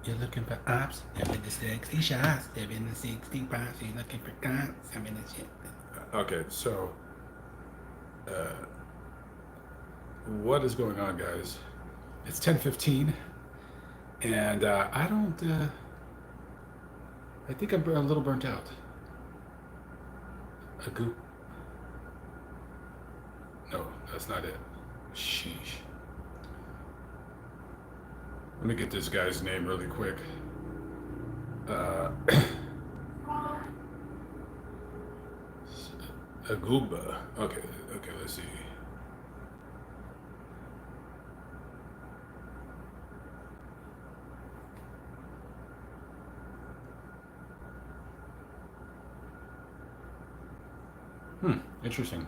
You're looking for ops, 70 shots, 765. You're looking for cops, 70 shit. Okay, so what is going on, guys? It's 10:15, and I don't. I think I'm a little burnt out. A goop. No, that's not it. Sheesh. Let me get this guy's name really quick. Uh, Aguba. Okay, let's see. Interesting.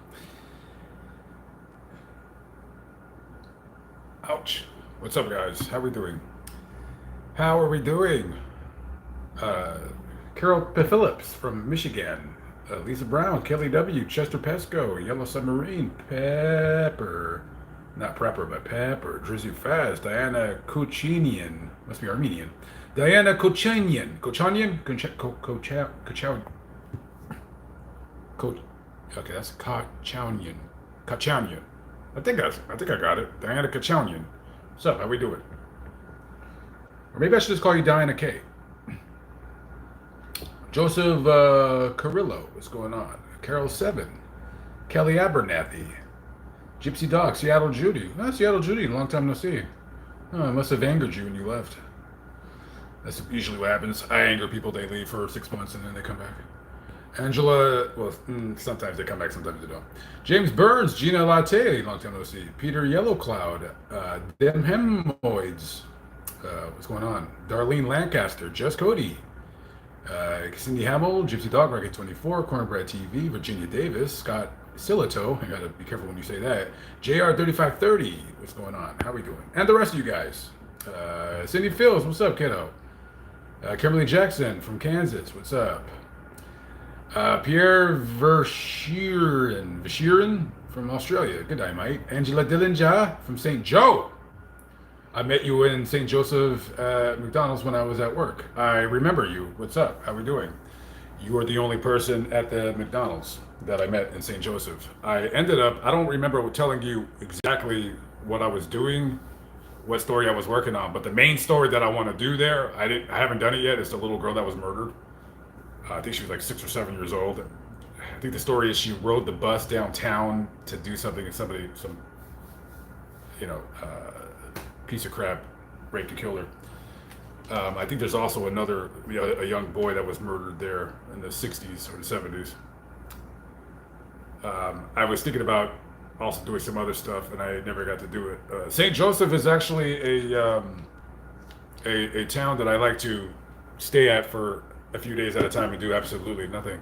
Ouch. What's up, guys? How we doing? How are we doing? Carol P. Phillips from Michigan. Lisa Brown, Kelly W., Chester Pesco, Yellow Submarine, Pepper, not Prepper, but Pepper, Drizzy Fast, Diana Kochinian, must be Armenian, Diana Kochanian, okay, that's Kachanian, I think I got it, Diana Kachanian. What's up, how we doing? Or maybe I should just call you Diana K. Joseph Carrillo, what's going on? Carol Seven, Kelly Abernathy, Gypsy Dog, Seattle Judy. Oh, Seattle Judy, long time no see. Oh, I must have angered you when you left. That's usually what happens. I anger people, they leave for 6 months and then they come back. Angela, well, sometimes they come back, sometimes they don't. James Burns, Gina Latte, long time no see. Peter Yellowcloud, Dem Hemoids, what's going on? Darlene Lancaster, Just Cody, Cindy Hamill, Gypsy Dog Rocket 24, Cornbread TV, Virginia Davis, Scott Silito, I gotta be careful when you say that, JR 3530, what's going on? How we doing? And the rest of you guys. Cindy Fields, what's up, kiddo? Kimberly Jackson from Kansas, what's up? Pierre Verschieren from Australia, good day, mate. Angela Dillinger from St. Joe. I met you in St. Joseph McDonald's when I was at work. I remember you. What's up? How we doing? You were the only person at the McDonald's that I met in St. Joseph. I ended up, I don't remember telling you exactly what I was doing, what story I was working on, but the main story that I want to do there, I haven't done it yet. It's the little girl that was murdered. I think she was like 6 or 7 years old. I think the story is she rode the bus downtown to do something and some piece of crap raped and killed her. I think there's also a young boy that was murdered there in the 60s or the 70s. I was thinking about also doing some other stuff, and I never got to do it. St. Joseph is actually a town that I like to stay at for a few days at a time and do absolutely nothing.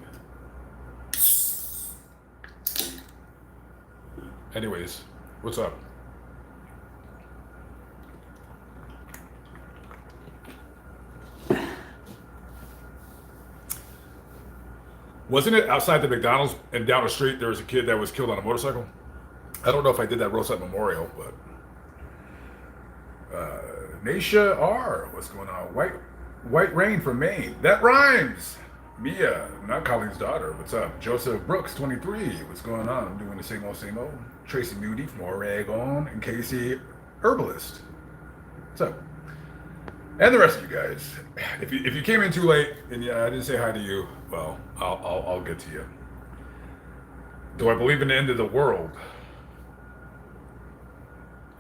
Anyways, what's up? Wasn't it outside the McDonald's and down the street there was a kid that was killed on a motorcycle? I don't know if I did that roadside memorial, but Nasha R, what's going on? White Rain from Maine. That rhymes. Mia, not Colleen's daughter. What's up? Joseph Brooks, 23. What's going on? I'm doing the same old. Tracy Moody from Oregon, and Casey Herbalist. What's up? And the rest of you guys. If you came in too late and I didn't say hi to you, well, I'll get to you. Do I believe in the end of the world?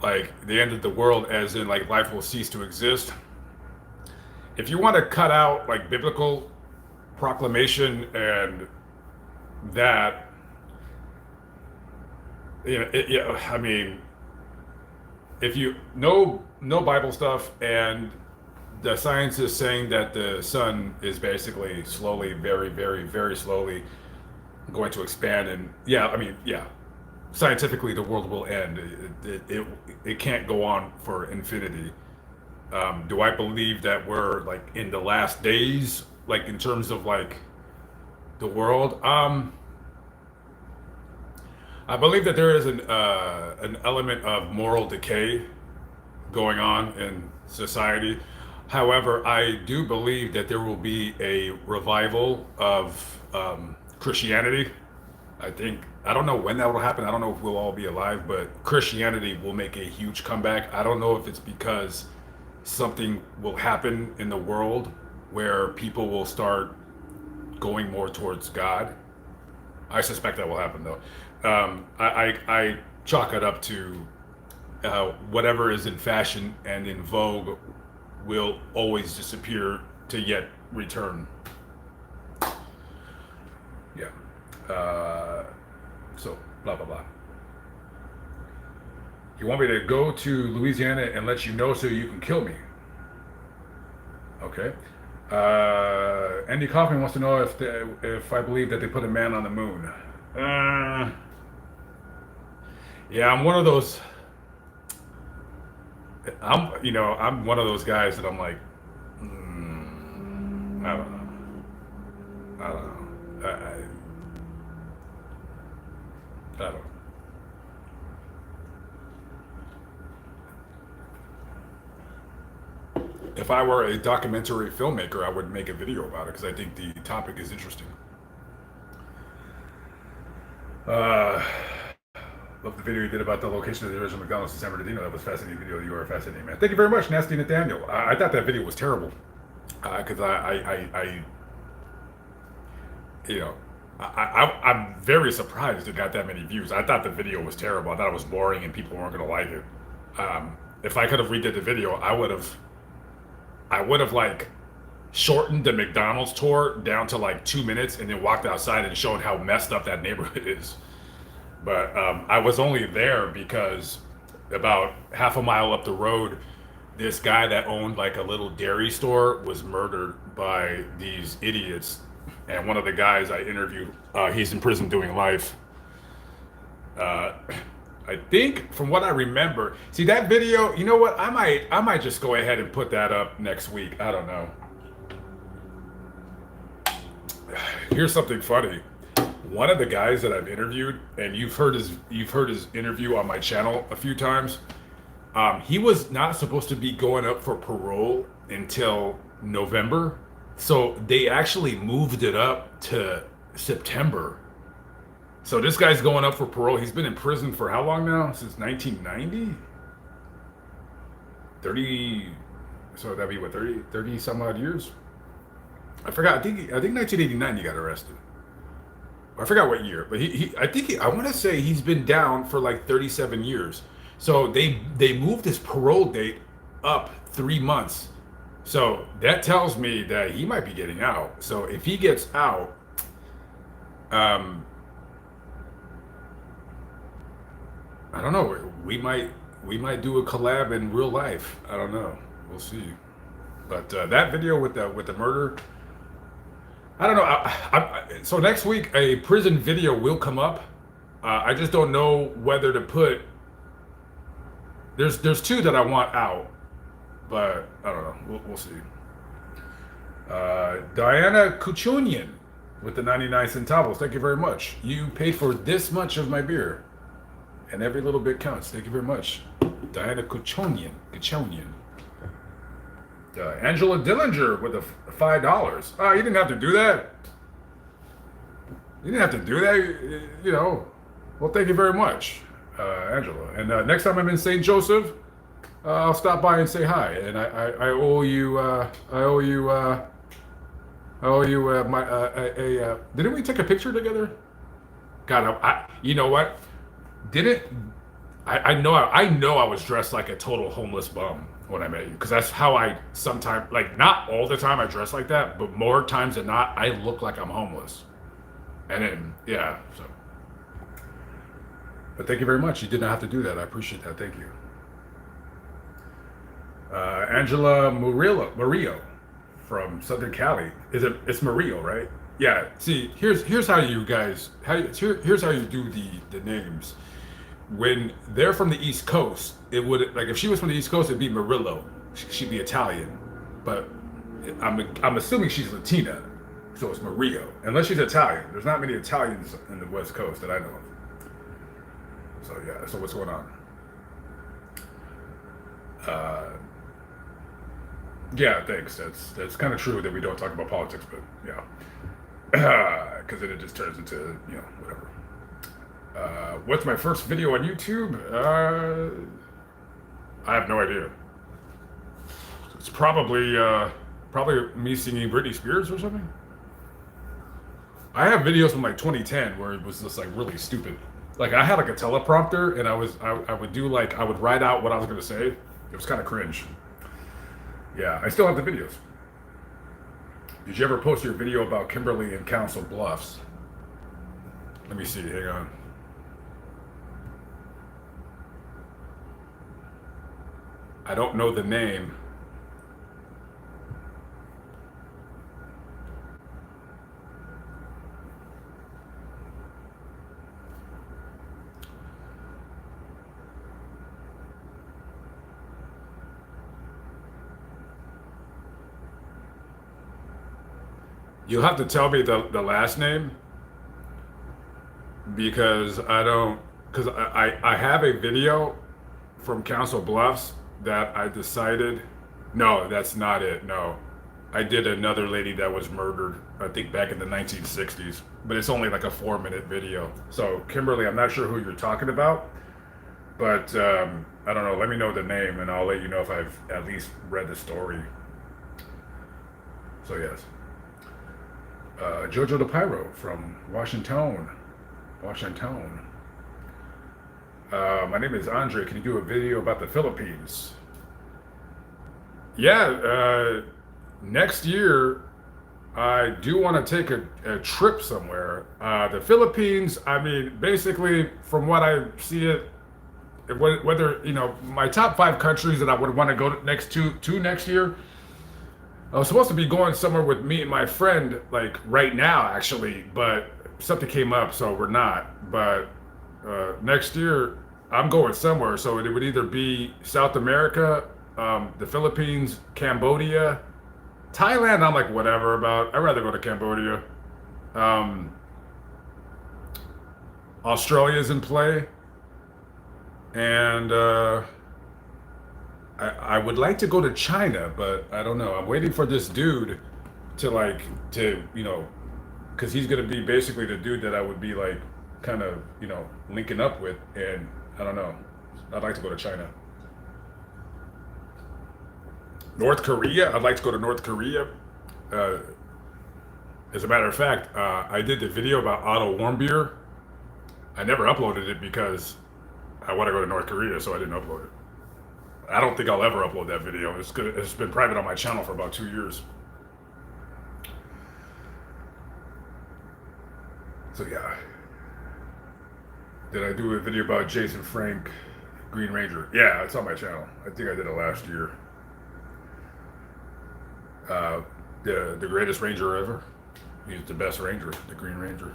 Like the end of the world as in like life will cease to exist? If you want to cut out like biblical proclamation and that, I mean, if you no Bible stuff and the science is saying that the sun is basically slowly, very, very, very slowly going to expand, and scientifically the world will end. It can't go on for infinity. Do I believe that we're like in the last days, like in terms of like the world? I believe that there is an element of moral decay going on in society. However, I do believe that there will be a revival of Christianity. I don't know when that will happen. I don't know if we'll all be alive, but Christianity will make a huge comeback. I don't know if it's because something will happen in the world where people will start going more towards God. I suspect that will happen though. I chalk it up to whatever is in fashion and in vogue will always disappear to yet return. Yeah. So, blah, blah, blah. You want me to go to Louisiana and let you know so you can kill me? Okay. Andy Kaufman wants to know if I believe that they put a man on the moon. Yeah, I'm one of those. I'm one of those guys that I'm like, I don't know. I don't know. I don't know. If I were a documentary filmmaker, I would make a video about it because I think the topic is interesting. Love the video you did about the location of the original McDonald's in San Bernardino. That was a fascinating video. You are a fascinating man. Thank you very much, Nasty Nathaniel. I thought that video was terrible because I'm very surprised it got that many views. I thought the video was terrible. I thought it was boring and people weren't going to like it. If I could have redid the video, I would have like shortened the McDonald's tour down to like 2 minutes and then walked outside and showed how messed up that neighborhood is. But I was only there because about half a mile up the road, this guy that owned like a little dairy store was murdered by these idiots. And one of the guys I interviewed, he's in prison doing life. I think from what I remember, see that video, you know what? I might just go ahead and put that up next week. I don't know. Here's something funny. One of the guys that I've interviewed, and you've heard his interview on my channel a few times. He was not supposed to be going up for parole until November, so they actually moved it up to September. So this guy's going up for parole. He's been in prison for how long now? Since 1990? 30, so that'd be what, 30 some odd years? I forgot. I think 1989 he got arrested. I forgot what year, but I want to say he's been down for like 37 years. So they moved his parole date up 3 months. So that tells me that he might be getting out. So if he gets out, I don't know. We might do a collab in real life. I don't know. We'll see. But that video with the murder, I don't know. So next week a prison video will come up. I just don't know whether to put. There's two that I want out, but I don't know. We'll see. Diana Kuchunian with the 99 centavos. Thank you very much. You paid for this much of my beer, and every little bit counts. Thank you very much, Diana Kuchonian. Angela Dillinger with the $5. Oh, you didn't have to do that. You didn't have to do that. You know. Well, thank you very much, Angela. And next time I'm in St. Joseph, I'll stop by and say hi. And I owe you. Didn't we take a picture together? God, you know what? I know I was dressed like a total homeless bum when I met you, because that's how I sometimes, like, not all the time I dress like that, but more times than not, I look like I'm homeless. And then, yeah, so. But thank you very much. You did not have to do that. I appreciate that. Thank you. Angela Murillo from Southern Cali. It's Murillo, right? Yeah. See, here's how you guys, here's how you do the names. When they're from the East Coast, it would, like, if she was from the East Coast, it'd be Murillo. She'd be Italian, but I'm assuming she's Latina, so it's Murillo. Unless she's Italian. There's not many Italians in the West Coast that I know of. So yeah. So what's going on? Yeah, thanks. That's kind of true that we don't talk about politics, but yeah, because then it just turns into whatever. What's my first video on YouTube? I have no idea. It's probably me singing Britney Spears or something. I have videos from like 2010 where it was just like really stupid. Like I had like a teleprompter and I would do like I would write out what I was gonna say. It was kind of cringe. Yeah, I still have the videos. Did you ever post your video about Kimberly and Council Bluffs? Let me see. Hang on. I don't know the name. You'll have to tell me the last name because I don't. Because I have a video from Council Bluffs that I decided. No, that's not it. No. I did another lady that was murdered, I think back in the 1960s, but it's only like a 4-minute video. So, Kimberly, I'm not sure who you're talking about, but I don't know. Let me know the name and I'll let you know if I've at least read the story. So, yes. Jojo DePyro from Washington. Washington. My name is Andre. Can you do a video about the Philippines? Yeah, next year I do want to take a trip somewhere. The Philippines, I mean, basically, from what I see it, whether, my top 5 countries that I would want to go to next year, I was supposed to be going somewhere with me and my friend, like right now, actually, but something came up, so we're not. But next year, I'm going somewhere, so it would either be South America, the Philippines, Cambodia, Thailand. I'm like whatever about. I'd rather go to Cambodia. Um, Australia's in play, and I would like to go to China, but I don't know. I'm waiting for this dude to because he's gonna be basically the dude that I would be like kind of linking up with, and I don't know. I'd like to go to China. North Korea. I'd like to go to North Korea. Uh, as a matter of fact, I did the video about Otto Warmbier. I never uploaded it because I want to go to North Korea, so I didn't upload it. I don't think I'll ever upload that video. It's good. It's been private on my channel for about 2 years. So yeah. Did I do a video about Jason Frank, Green Ranger? Yeah, it's on my channel. I think I did it last year. Uh, the greatest Ranger ever. He's the best Ranger, the Green Ranger.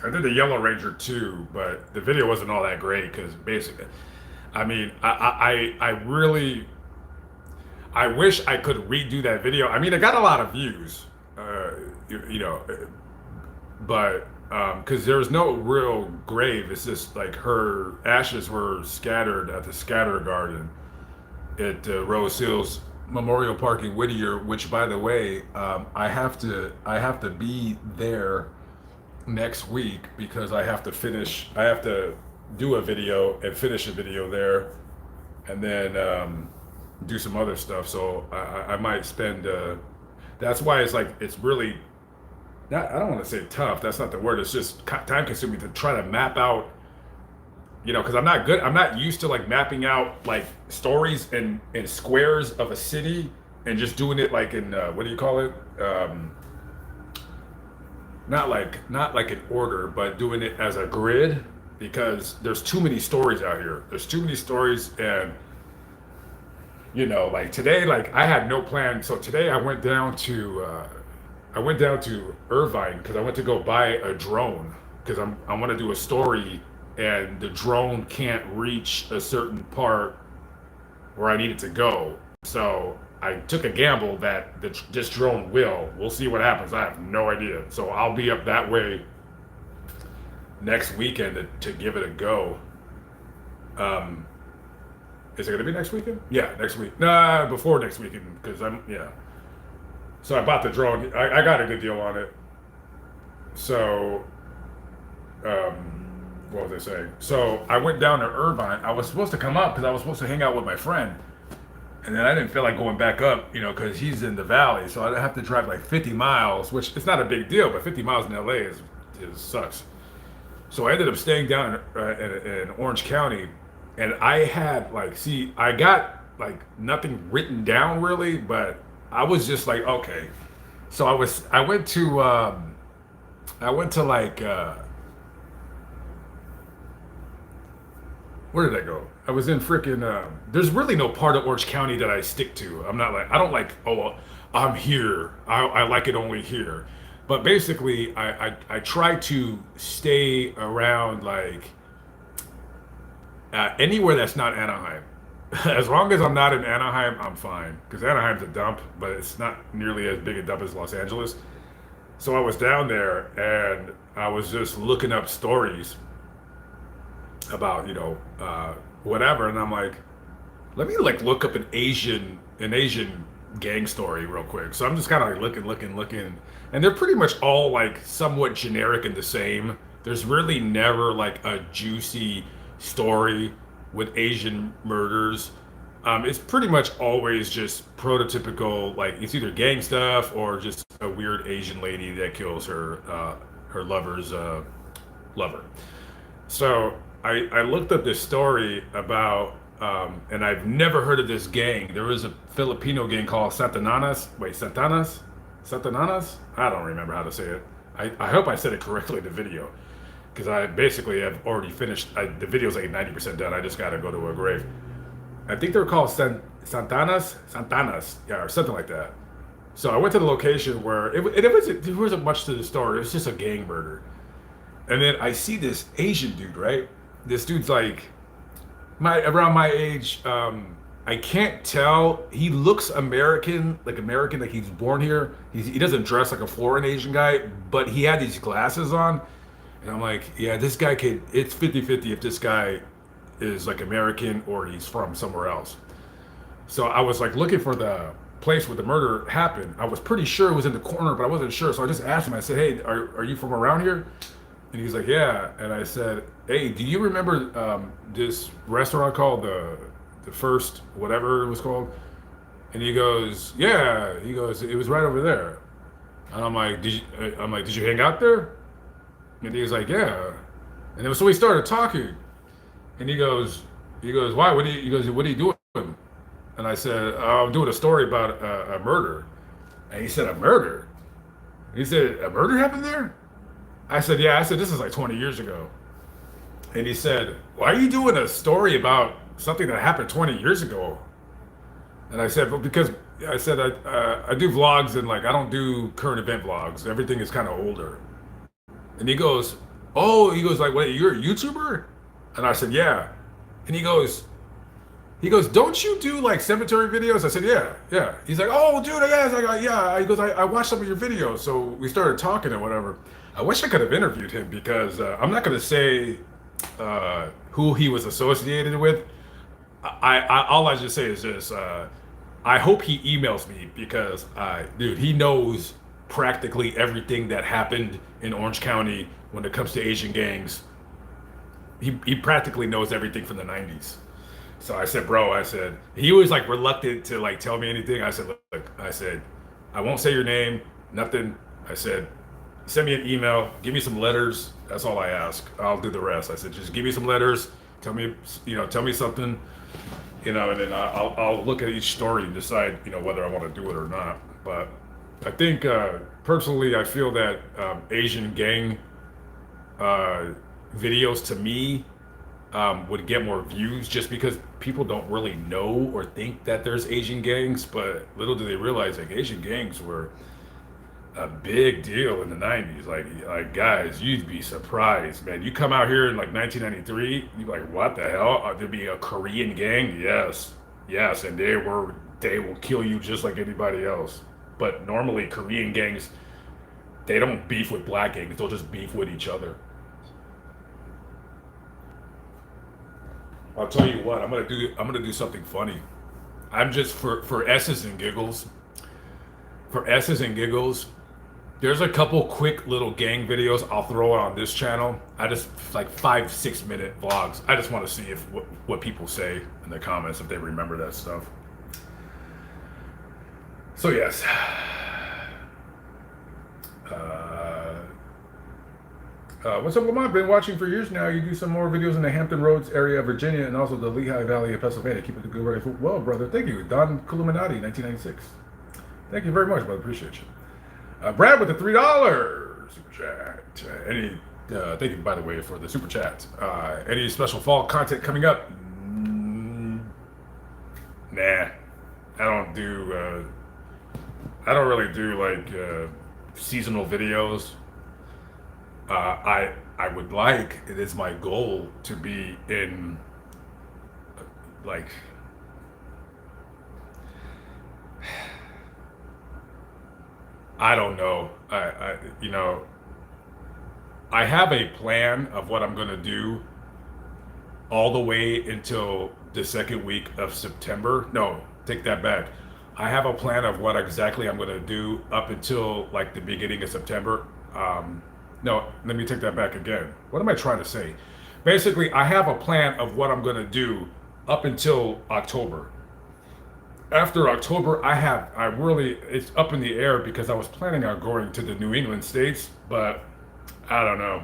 I did the Yellow Ranger too, but the video wasn't all that great because basically, I mean, I really, I wish I could redo that video. I mean, it got a lot of views, you know, but because there's no real grave. It's just like her ashes were scattered at the Scatter Garden at Rose Hills Memorial Park in Whittier. Which, by the way, I have to be there next week because I have to finish. I have to do a video and finish a video there, and then do some other stuff. So I might spend. That's why it's like it's really not. I don't want to say tough. That's not the word. It's just time consuming to try to map out. Because I'm not good. I'm not used to like mapping out like stories in squares of a city and just doing it like in what do you call it? Not like in order, but doing it as a grid because there's too many stories out here. There's too many stories, and like today, like I had no plan. So today I went down to Irvine because I went to go buy a drone because I want to do a story, and the drone can't reach a certain part where I need it to go. So I took a gamble that this drone will. We'll see what happens. I have no idea. So I'll be up that way next weekend to give it a go. Is it gonna be next weekend? Yeah, next week. Nah, before next weekend because yeah. So I bought the drone. I got a good deal on it. So what was I saying? So I went down to Irvine. I was supposed to come up because I was supposed to hang out with my friend, and then I didn't feel like going back up, because he's in the valley. So I'd have to drive like 50 miles, which it's not a big deal, but 50 miles in LA is sucks. So I ended up staying down in Orange County, and I had like, see, I got like nothing written down really, but I was just like, okay. So I went to like, where did I go? I was in freaking. There's really no part of Orange County that I stick to. I'm not like I don't like. Oh, well, I'm here. I like it only here. But basically, I try to stay around like anywhere that's not Anaheim. As long as I'm not in Anaheim, I'm fine. Because Anaheim's a dump, but it's not nearly as big a dump as Los Angeles. So I was down there and I was just looking up stories about whatever, and I'm like, let me like look up an Asian gang story real quick. So I'm just kind of like looking, and they're pretty much all like somewhat generic and the same. There's really never like a juicy story with Asian murders. It's pretty much always just prototypical, like it's either gang stuff or just a weird Asian lady that kills her lover's lover. So I looked up this story about, and I've never heard of this gang. There was a Filipino gang called Santananas. Wait, Santanas? Santananas? I don't remember how to say it. I hope I said it correctly in the video. Because I basically have already finished. The video's like 90% done. I just got to go to a grave. I think they're called Santanas, yeah, or something like that. So I went to the location where there wasn't much to the story. It was just a gang murder. And then I see this Asian dude, right? This dude's like around my age. I can't tell. He looks American, like he's born here. He doesn't dress like a foreign Asian guy, but he had these glasses on. And I'm like, yeah, this guy it's 50-50 if this guy is like American or he's from somewhere else. So I was like looking for the place where the murder happened. I was pretty sure it was in the corner, but I wasn't sure. So I just asked him, I said, hey, are you from around here? And he's like, yeah. And I said, hey, do you remember this restaurant called the first whatever it was called? And he goes, yeah. He goes, it was right over there. And I'm like, did you hang out there? And he was like, yeah. And then so we started talking. And he goes, why? He goes, what are you doing? And I said, oh, I'm doing a story about a murder. And he said, a murder? He said, a murder happened there? I said, yeah. I said, this is like 20 years ago. And he said, why are you doing a story about something that happened 20 years ago? And I said, well, because I said, I do vlogs and like, I don't do current event vlogs. Everything is kind of older. And he goes, like, wait, you're a YouTuber? And I said, yeah. And he goes, don't you do like cemetery videos? I said, yeah. He's like, oh, dude, yeah. I was like, yeah. He goes, I watched some of your videos. So we started talking and whatever. I wish I could have interviewed him because I'm not going to say who he was associated with. All I just say is this. I hope he emails me because, dude, he knows practically everything that happened in Orange County when it comes to Asian gangs. He practically knows everything from the 90s. So I said, bro, he was like reluctant to like tell me anything. I said, look, I won't say your name, nothing. I said, send me an email, give me some letters. That's all I ask. I'll do the rest. I said, just give me some letters. Tell me something, and then I'll look at each story and decide, whether I want to do it or not. But I think personally, I feel that Asian gang videos to me would get more views just because people don't really know or think that there's Asian gangs, but little do they realize like Asian gangs were a big deal in the 90s. Like guys, you'd be surprised, man. You come out here in like 1993, you're like, what the hell? There'd be a Korean gang? Yes, and they will kill you just like anybody else. But normally Korean gangs, they don't beef with black gangs, they'll just beef with each other. I'll tell you what. I'm gonna do something funny. I'm just for S's and giggles. For S's and giggles, there's a couple quick little gang videos I'll throw on this channel. I just like 5-6 minute vlogs. I just want to see if what people say in the comments if they remember that stuff. So yes. What's up, Lamont? Been watching for years now. You do some more videos in the Hampton Roads area of Virginia and also the Lehigh Valley of Pennsylvania. Keep it the good work. Well, brother, thank you. Don Columinati, 1996. Thank you very much, brother. Appreciate you. Brad with the $3 super chat. Thank you, by the way, for the super chat. Any special fall content coming up? Nah, I don't do. I don't really do like seasonal videos. I would like, it is my goal to be in like I don't know. I have a plan of what I'm gonna do all the way until the second week of September. No, take that back. I have a plan of what exactly I'm gonna do up until like the beginning of September. No, let me take that back again. What am I trying to say? Basically, I have a plan of what I'm gonna do up until October. After October, it's up in the air because I was planning on going to the New England states, but I don't know.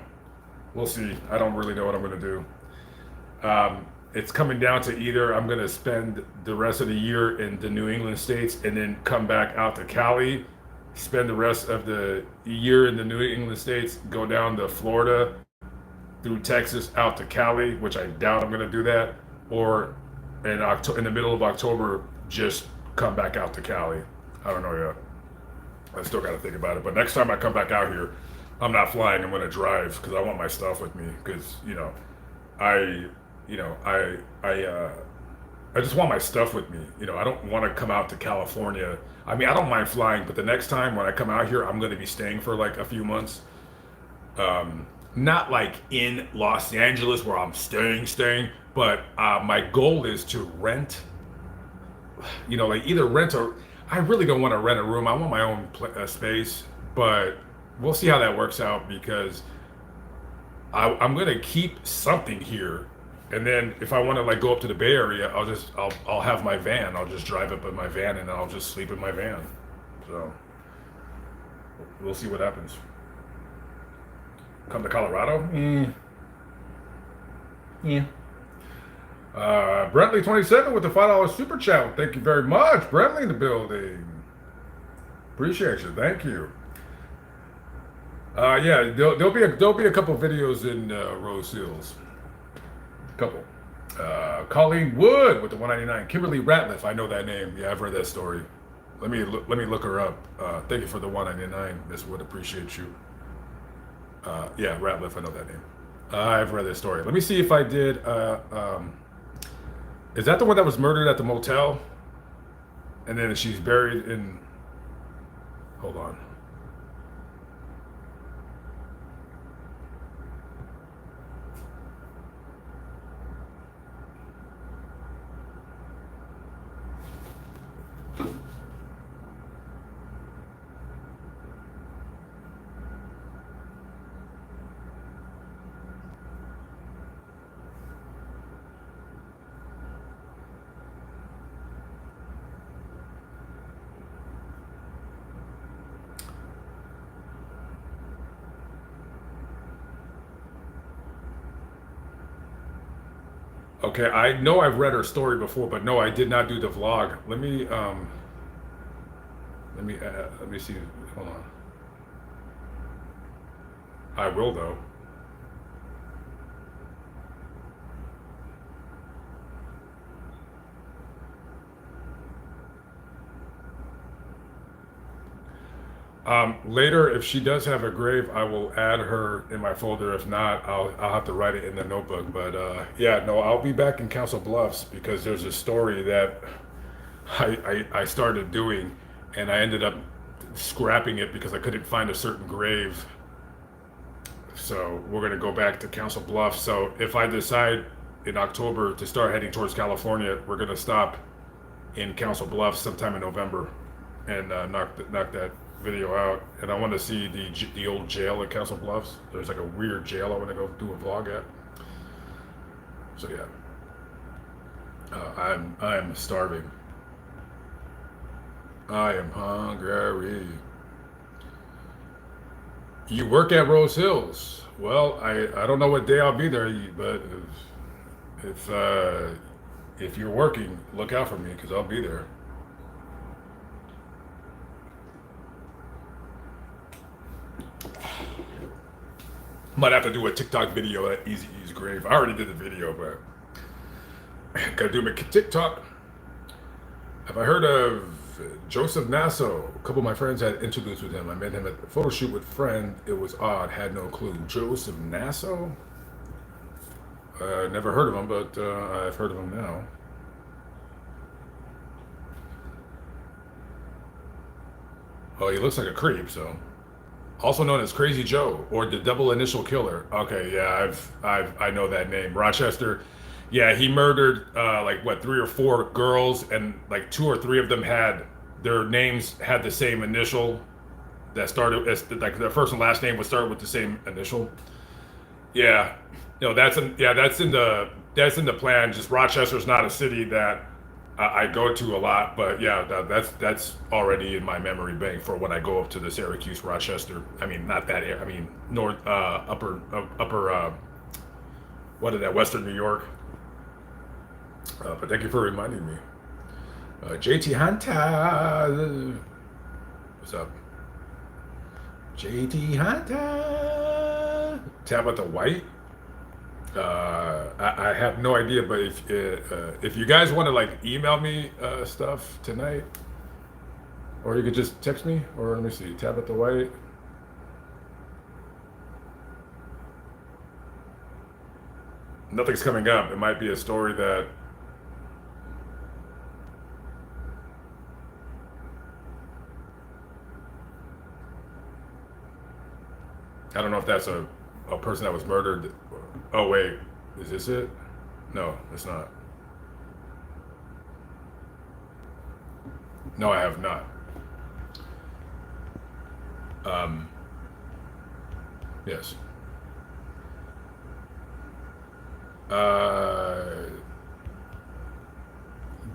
We'll see. I don't really know what I'm going to do. It's coming down to either I'm going to spend the rest of the year in the New England states and then come back out to Cali, spend the rest of the year in the New England states, go down to Florida, through Texas out to Cali, which I doubt I'm going to do that, or in the middle of October, just come back out to Cali. I don't know yet. I still got to think about it. But next time I come back out here, I'm not flying. I'm going to drive because I want my stuff with me. Because I just want my stuff with me. I don't want to come out to California. I mean, I don't mind flying, but the next time when I come out here, I'm going to be staying for like a few months. Not like in Los Angeles where I'm staying, but my goal is to rent. Like either rent or I really don't want to rent a room. I want my own space, but we'll see how that works out because I'm gonna keep something here, and then if I want to like go up to the Bay Area, I'll have my van. I'll just drive up in my van and I'll just sleep in my van. So we'll see what happens. Come to Colorado? Yeah. Brentley 27 with the $5 super chat. Thank you very much. Brentley in the building. Appreciate you. Thank you. Yeah, there'll be a couple videos in Rose Hills. Couple. Colleen Wood with the 199. Kimberly Ratliff. I know that name. Yeah, I've read that story. Let me look her up. Thank you for the 199. Miss Wood, appreciate you. Yeah, Ratliff. I know that name. I've read that story. Let me see if I did. Is that the one that was murdered at the motel? And then she's buried in... Hold on. Okay, I know I've read her story before, but no, I did not do the vlog. Let me see. Hold on. I will though. Later, if she does have a grave, I will add her in my folder. If not, I'll have to write it in the notebook. But yeah, no, I'll be back in Council Bluffs because there's a story that I started doing, and I ended up scrapping it because I couldn't find a certain grave. So we're gonna go back to Council Bluffs. So if I decide in October to start heading towards California. We're gonna stop in Council Bluffs sometime in November and knock that video out. And I want to see the old jail at Council Bluffs. There's like a weird jail I want to go do a vlog at. So yeah, I'm starving. I am hungry. You work at Rose Hills. Well, I don't know what day I'll be there, but if you're working, look out for me because I'll be there. Might have to do a TikTok video at Easy E's grave. I already did the video, but gotta do my TikTok. Have I heard of Joseph Nasso? A couple of my friends had interviews with him. I met him at the photo shoot with a friend. It was odd, had no clue. Joseph Nasso? Never heard of him, but I've heard of him now. Oh, he looks like a creep, so. Also known as Crazy Joe or the Double Initial Killer. Okay, yeah, I know that name. Rochester. Yeah, he murdered like what 3 or 4 girls, and like 2 or 3 of them had their names had the same initial that started as like their first and last name would start with the same initial. Yeah, no, that's in the plan. Just Rochester's not a city that I go to a lot, but yeah, that's already in my memory bank for when I go up to the Syracuse, Rochester. I mean, not that area. I mean, north, upper, what is that? Western New York. But thank you for reminding me. JT Hunter, what's up? JT Hunter, Tabitha White. I have no idea, but if you guys want to like email me stuff tonight, or you could just text me, or let me see, Tabitha White. Nothing's coming up. It might be a story that I don't know if that's a person that was murdered. Oh wait, is this it? No, it's not. No, I have not. Yes.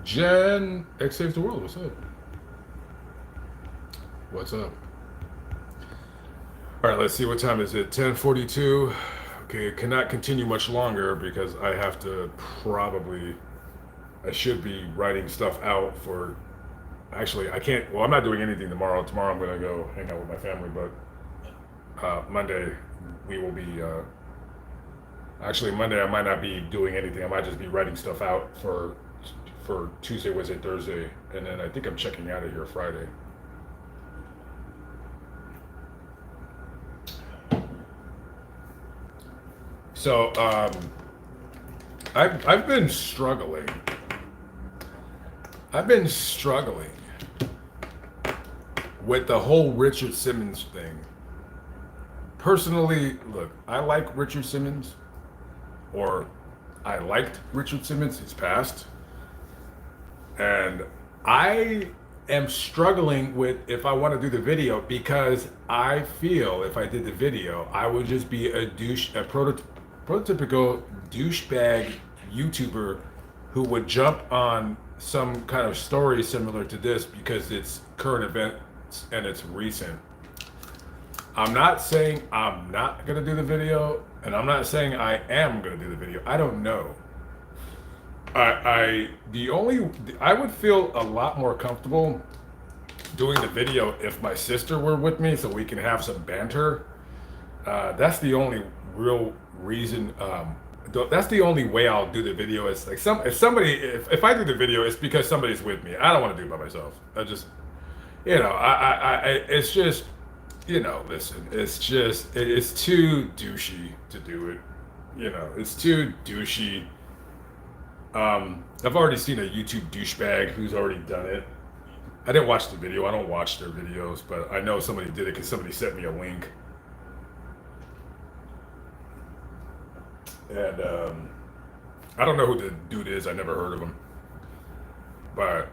Jen X Saves the World. What's up? What's up? All right, let's see, what time is it? 10:42. Okay, it cannot continue much longer because I have to I should be writing stuff out for, actually, I can't, well, I'm not doing anything tomorrow. Tomorrow I'm going to go hang out with my family, but Monday we will be, actually Monday I might not be doing anything. I might just be writing stuff out for Tuesday, Wednesday, Thursday, and then I think I'm checking out of here Friday. So I've been struggling. With the whole Richard Simmons thing. Personally, look, I like Richard Simmons, or I liked Richard Simmons. He's passed, and I am struggling with if I want to do the video because I feel if I did the video, I would just be a prototypical douchebag YouTuber who would jump on some kind of story similar to this because it's current events and it's recent. I'm not saying I'm not gonna do the video, and I'm not saying I am gonna do the video. I don't know. I would feel a lot more comfortable doing the video if my sister were with me so we can have some banter. That's the only real reason. That's the only way I'll do the video. It's like if I do the video, it's because somebody's with me. I don't want to do it by myself. I just, it's just, listen, it's too douchey to do it. It's too douchey. I've already seen a YouTube douchebag who's already done it. I didn't watch the video. I don't watch their videos, but I know somebody did it because somebody sent me a link. And I don't know who the dude is. I never heard of him, but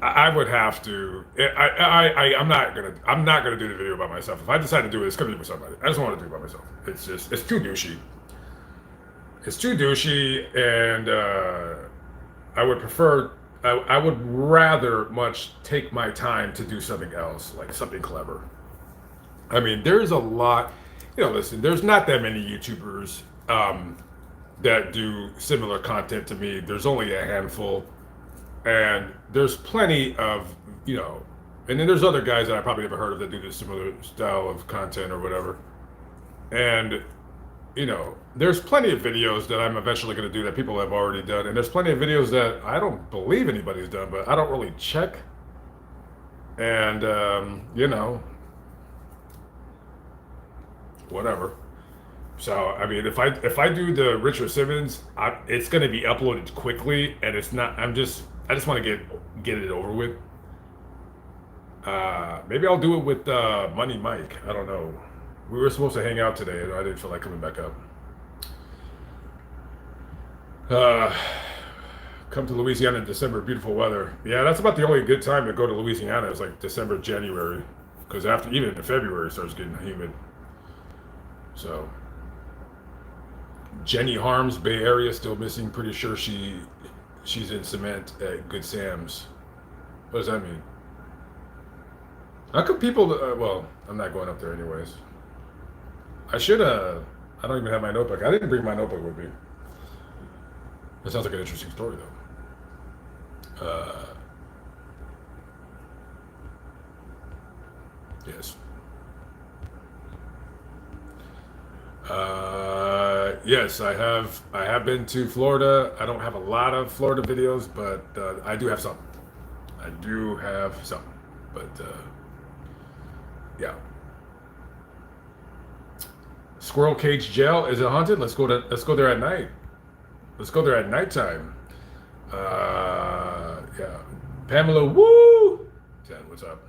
I would have to. I'm not gonna do the video by myself. If I decide to do it, it's gonna be with somebody. I just don't want to do it by myself. It's too douchey. It's too douchey, and I would prefer. I would rather much take my time to do something else, like something clever. I mean, there's a lot. Listen, there's not that many YouTubers that do similar content to me. There's only a handful, and there's plenty of and then there's other guys that I probably never heard of that do this similar style of content or whatever. And there's plenty of videos that I'm eventually going to do that people have already done, and there's plenty of videos that I don't believe anybody's done, but I don't really check. And whatever. So I mean, if I do the Richard Simmons, it's going to be uploaded quickly, and it's not. I just want to get it over with. Maybe I'll do it with Money Mike. I don't know. We were supposed to hang out today, and I didn't feel like coming back up. Come to Louisiana in December, beautiful weather. Yeah, that's about the only good time to go to Louisiana. It's like December, January, because even in February it starts getting humid. So, Jenny Harms, Bay Area, still missing. Pretty sure she's in cement at Good Sam's. What does that mean? How come people? Well, I'm not going up there anyways. I should. I don't even have my notebook. I didn't bring my notebook with me. That sounds like an interesting story, though. Yes. Yes, I have. I have been to Florida. I don't have a lot of Florida videos, but I do have some. I do have some, but yeah. Squirrel Cage Jail, is it haunted? Let's go there at night. Let's go there at nighttime. Yeah. Pamela, woo! Ted, what's up?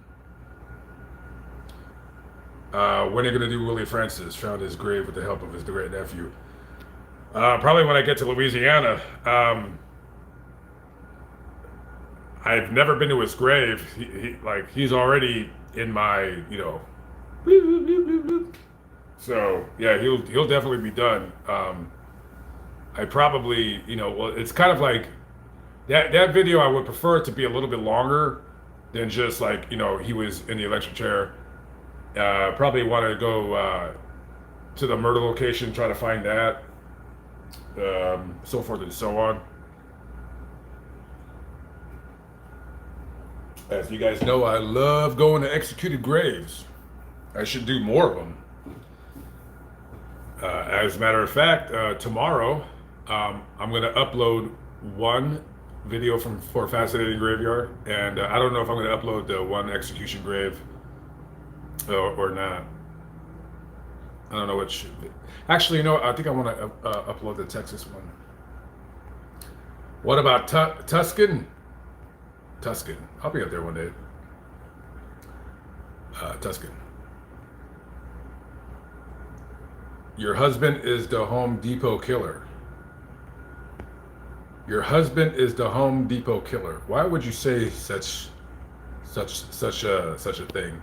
When are you gonna do Willie Francis? Found his grave with the help of his great nephew. Probably when I get to Louisiana. I've never been to his grave. He's already in my, So yeah, he'll definitely be done. I probably, well, it's kind of like that video. I would prefer it to be a little bit longer than just like he was in the electric chair. Probably want to go to the murder location, try to find that, so forth and so on. As you guys know, I love going to executed graves. I should do more of them. As a matter of fact, tomorrow I'm going to upload one video for Fascinating Graveyard, and I don't know if I'm going to upload the one execution grave or not. I don't know what should be. Actually, I think I want to upload the Texas one. What about Tuscan? Tuscan. I'll be up there one day. Tuscan. Your husband is the Home Depot killer. Your husband is the Home Depot killer. Why would you say such a thing?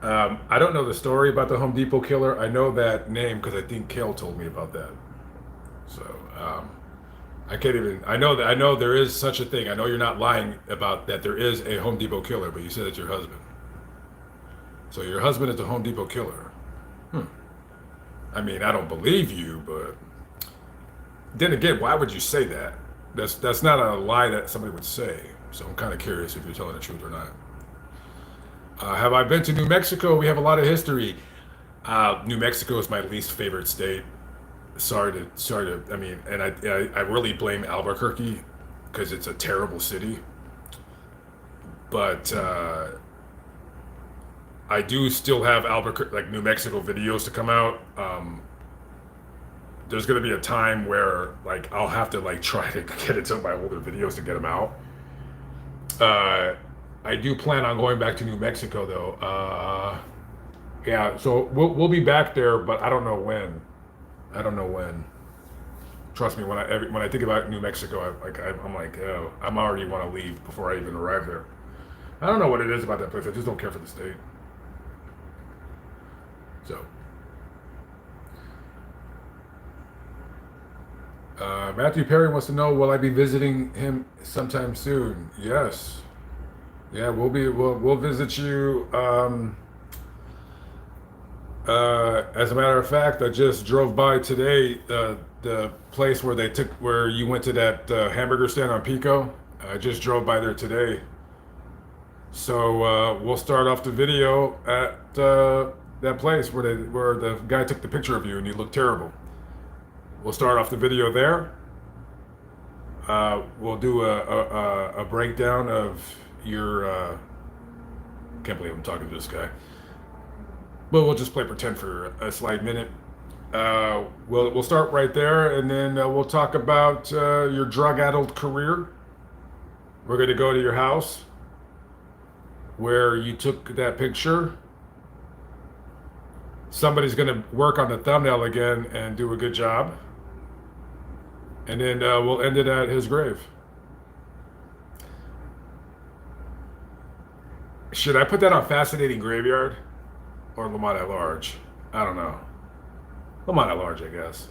I don't know the story about the Home Depot killer. I know that name because I think Kale told me about that. So I can't even. I know there is such a thing. I know you're not lying about that. There is a Home Depot killer, but you said it's your husband. So your husband is the Home Depot killer. I mean, I don't believe you, but then again, why would you say that? That's not a lie that somebody would say. So I'm kind of curious if you're telling the truth or not. Have I been to New Mexico? We have a lot of history. New Mexico is my least favorite state. Sorry to. I mean, and I really blame Albuquerque because it's a terrible city. But I do still have Albuquerque, New Mexico videos to come out. There's gonna be a time where I'll have to try to get into my older videos to get them out. I do plan on going back to New Mexico though. Yeah, so we'll be back there, but I don't know when. Trust me, when I think about New Mexico, I'm like, oh, I'm already want to leave before I even arrive there. I don't know what it is about that place. I just don't care for the state. So, Matthew Perry wants to know, will I be visiting him sometime soon? Yes. Yeah, we'll visit you. As a matter of fact, I just drove by today the place where you went to that hamburger stand on Pico. I just drove by there today. So we'll start off the video at that place where the guy took the picture of you and you look terrible. We'll start off the video there. We'll do a breakdown of your. Can't believe I'm talking to this guy. But we'll just play pretend for a slight minute. We'll start right there, and then we'll talk about your drug-addled career. We're going to go to your house where you took that picture. Somebody's going to work on the thumbnail again and do a good job. And then we'll end it at his grave. Should I put that on Fascinating Graveyard or Lamont at Large? I don't know. Lamont at Large, I guess.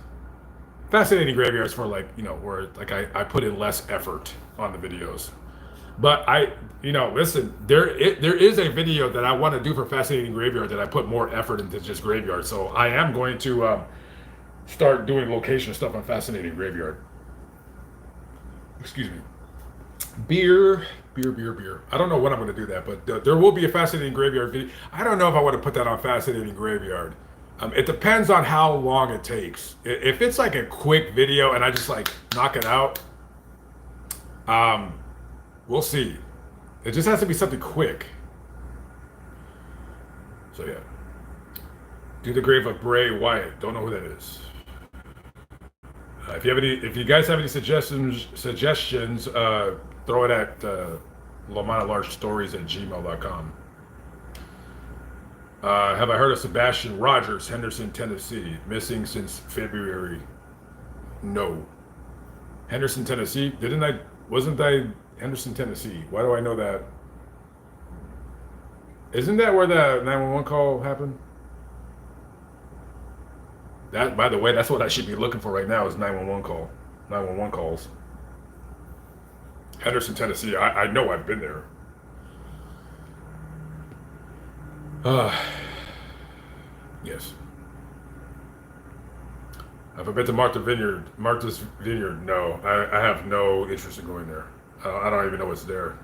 Fascinating Graveyard is for where I put in less effort on the videos. But listen, there is a video that I want to do for Fascinating Graveyard that I put more effort into just Graveyard. So I am going to start doing location stuff on Fascinating Graveyard. Excuse me. Beer. I don't know when I'm going to do that, but there will be a Fascinating Graveyard video. I don't know if I want to put that on Fascinating Graveyard. It depends on how long it takes. If it's like a quick video and I just knock it out, we'll see. It just has to be something quick. So yeah. Do the grave of Bray Wyatt. Don't know who that is. If you guys have any suggestions, throw it at LamontAtLargeStories@gmail.com. Have I heard of Sebastian Rogers, Henderson, Tennessee, missing since February? No. Henderson, Tennessee? Wasn't I Henderson, Tennessee? Why do I know that? Isn't that where the 911 call happened? That, by the way, that's what I should be looking for right now is 911 calls. Henderson, Tennessee. I know I've been there. Yes. Have I been to Martha's Vineyard? No. I have no interest in going there. I don't even know what's there.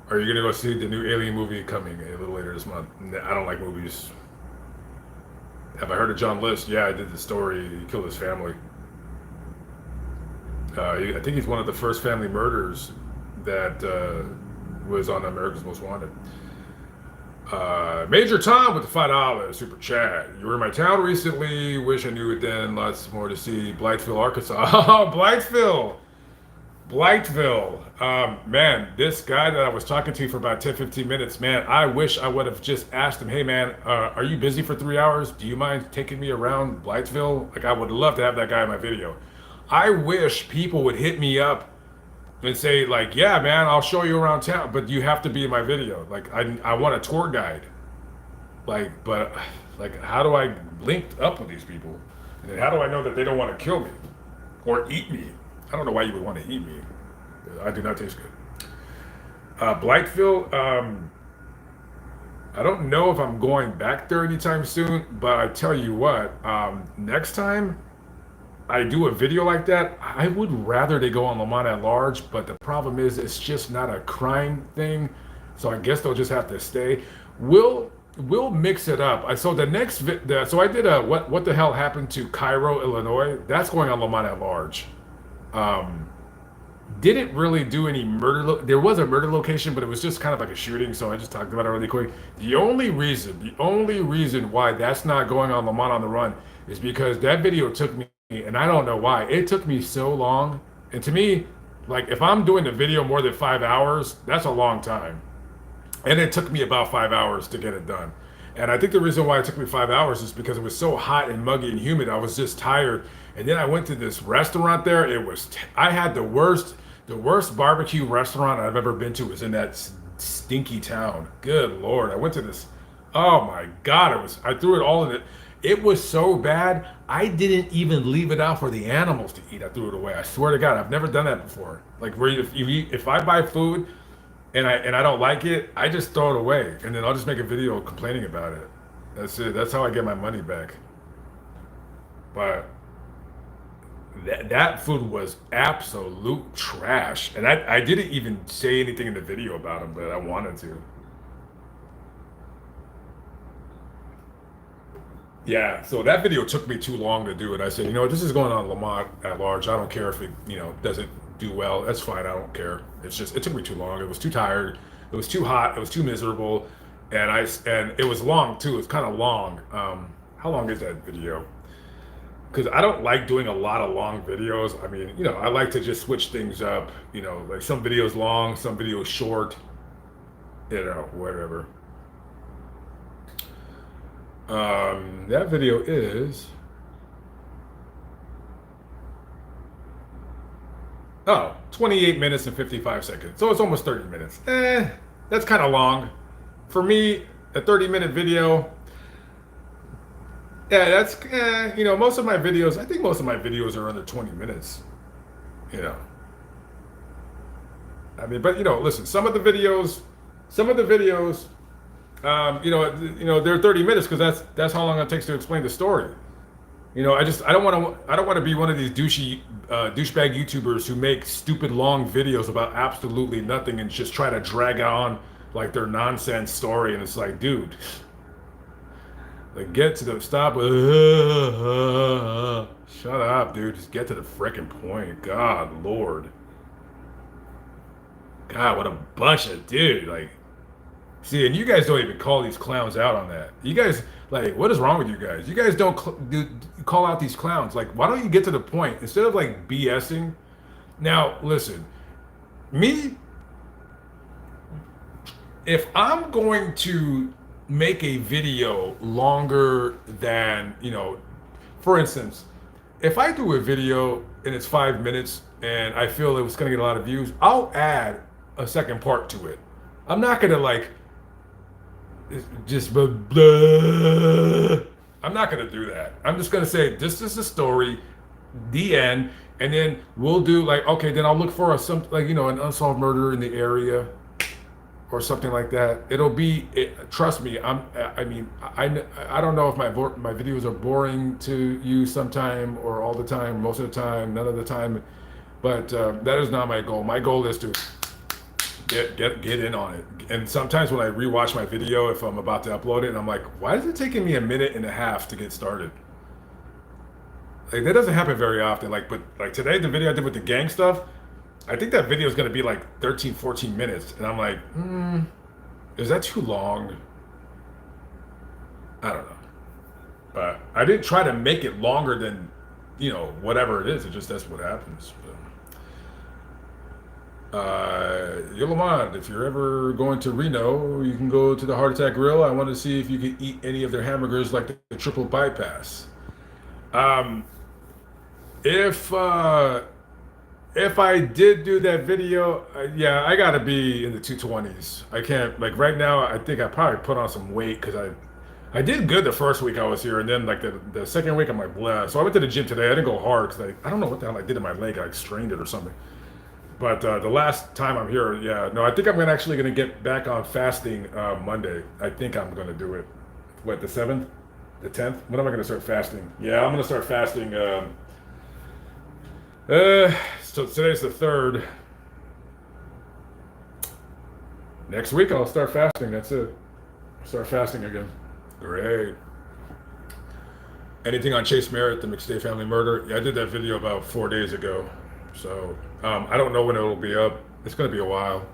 Are you going to go see the new Alien movie coming a little later this month? I don't like movies. Have I heard of John List? Yeah, I did the story. He killed his family. I think he's one of the first family murders that was on America's Most Wanted. Major Tom with the $5 super chat. You were in my town recently. Wish I knew it then. Lots more to see. Blytheville, Arkansas. Oh, Blytheville. Man, this guy that I was talking to for about 10-15 minutes, man, I wish I would have just asked him, hey man, are you busy for 3 hours? Do you mind taking me around Blytheville? I would love to have that guy in my video. I wish people would hit me up and say yeah man, I'll show you around town, but you have to be in my video. I want a tour guide. But how do I link up with these people? And then how do I know that they don't want to kill me or eat me? I don't know why you would want to eat me. I do not taste good. Blytheville, I don't know if I'm going back there anytime soon, but I tell you what, next time I do a video like that, I would rather they go on Lamont at Large, but the problem is it's just not a crime thing, so I guess they'll just have to stay. We'll mix it up. So the next, so I did a what the hell happened to Cairo, Illinois? That's going on Lamont at Large. Didn't really do any murder. There was a murder location, but it was just kind of like a shooting, so I just talked about it really quick. The only reason why that's not going on Lamont on the Run is because that video took me, and I don't know why, it took me so long. And to me, if I'm doing the video more than 5 hours, that's a long time. And it took me about 5 hours to get it done. And I think the reason why it took me 5 hours is because it was so hot and muggy and humid. I was just tired. And then I went to this restaurant there. I had the worst barbecue restaurant I've ever been to was in that stinky town. Good Lord. I went to this. Oh my God. I threw it all in it. It was so bad. I didn't even leave it out for the animals to eat. I threw it away. I swear to God, I've never done that before. Like where if I buy food and I don't like it, I just throw it away, and then I'll just make a video complaining about it. That's it. That's how I get my money back. But that food was absolute trash, and I didn't even say anything in the video about them, but I wanted to. Yeah, so that video took me too long to do it. I said, you know what, this is going on Lamont at large. I don't care if it, doesn't do well. That's fine. I don't care. It's just it took me too long. It was too tired. It was too hot. It was too miserable, and it was long too. It's kind of long. How long is that video? Because I don't like doing a lot of long videos. I mean, I like to just switch things up. Like some videos long, some videos short. Whatever. That video is 28 minutes and 55 seconds. So it's almost 30 minutes. That's kind of long. For me, a 30-minute video, yeah, that's, most of my videos, I think most of my videos are under 20 minutes. You know, I mean, but, listen, some of the videos, they're 30 minutes because that's how long it takes to explain the story. I don't want to be one of these douchebag YouTubers who make stupid long videos about absolutely nothing and just try to drag on like their nonsense story. And it's like, dude, like get to the stop. Shut up, dude. Just get to the freaking point. God, Lord. God, what a bunch of dude. Like, see, and you guys don't even call these clowns out on that. You guys, like, what is wrong with you guys? You guys don't call out these clowns. Like, why don't you get to the point instead of like BSing? Now, listen, me, if I'm going to make a video longer than, for instance, if I do a video and it's 5 minutes and I feel it was going to get a lot of views, I'll add a second part to it. I'm not going to like, just blah, blah. I'm not gonna do that. I'm just gonna say this is the story, the end, and then we'll do like, okay, then I'll look for an unsolved murder in the area or something like that. Trust me, I don't know if my videos are boring to you sometime or all the time, most of the time, none of the time, but that is not my goal. My goal is to get in on it. And sometimes when I rewatch my video, if I'm about to upload it, and I'm like, why is it taking me a minute and a half to get started? Like that doesn't happen very often. But today, the video I did with the gang stuff, I think that video is going to be like 13, 14 minutes. And I'm like, is that too long? I don't know. But I didn't try to make it longer than, whatever it is. It just, that's what happens. Lamont, if you're ever going to Reno, you can go to the Heart Attack Grill. I want to see if you can eat any of their hamburgers like the triple bypass. If I did do that video, yeah, I gotta be in the 220s. I can't, like right now, I think I probably put on some weight because I did good the first week I was here, and then like the second week I'm like, blah. So I went to the gym today. I didn't go hard because I don't know what the hell I did in my leg. I strained it or something. But the last time I'm here, yeah, no, I think I'm actually gonna get back on fasting Monday. I think I'm gonna do it. What, the 7th, the 10th? When am I gonna start fasting? Yeah, I'm gonna start fasting. So today's the 3rd. Next week I'll start fasting. That's it. Start fasting again. Great. Anything on Chase Merritt, the McStay family murder? Yeah, I did that video about 4 days ago. So I don't know when it will be up. It's going to be a while.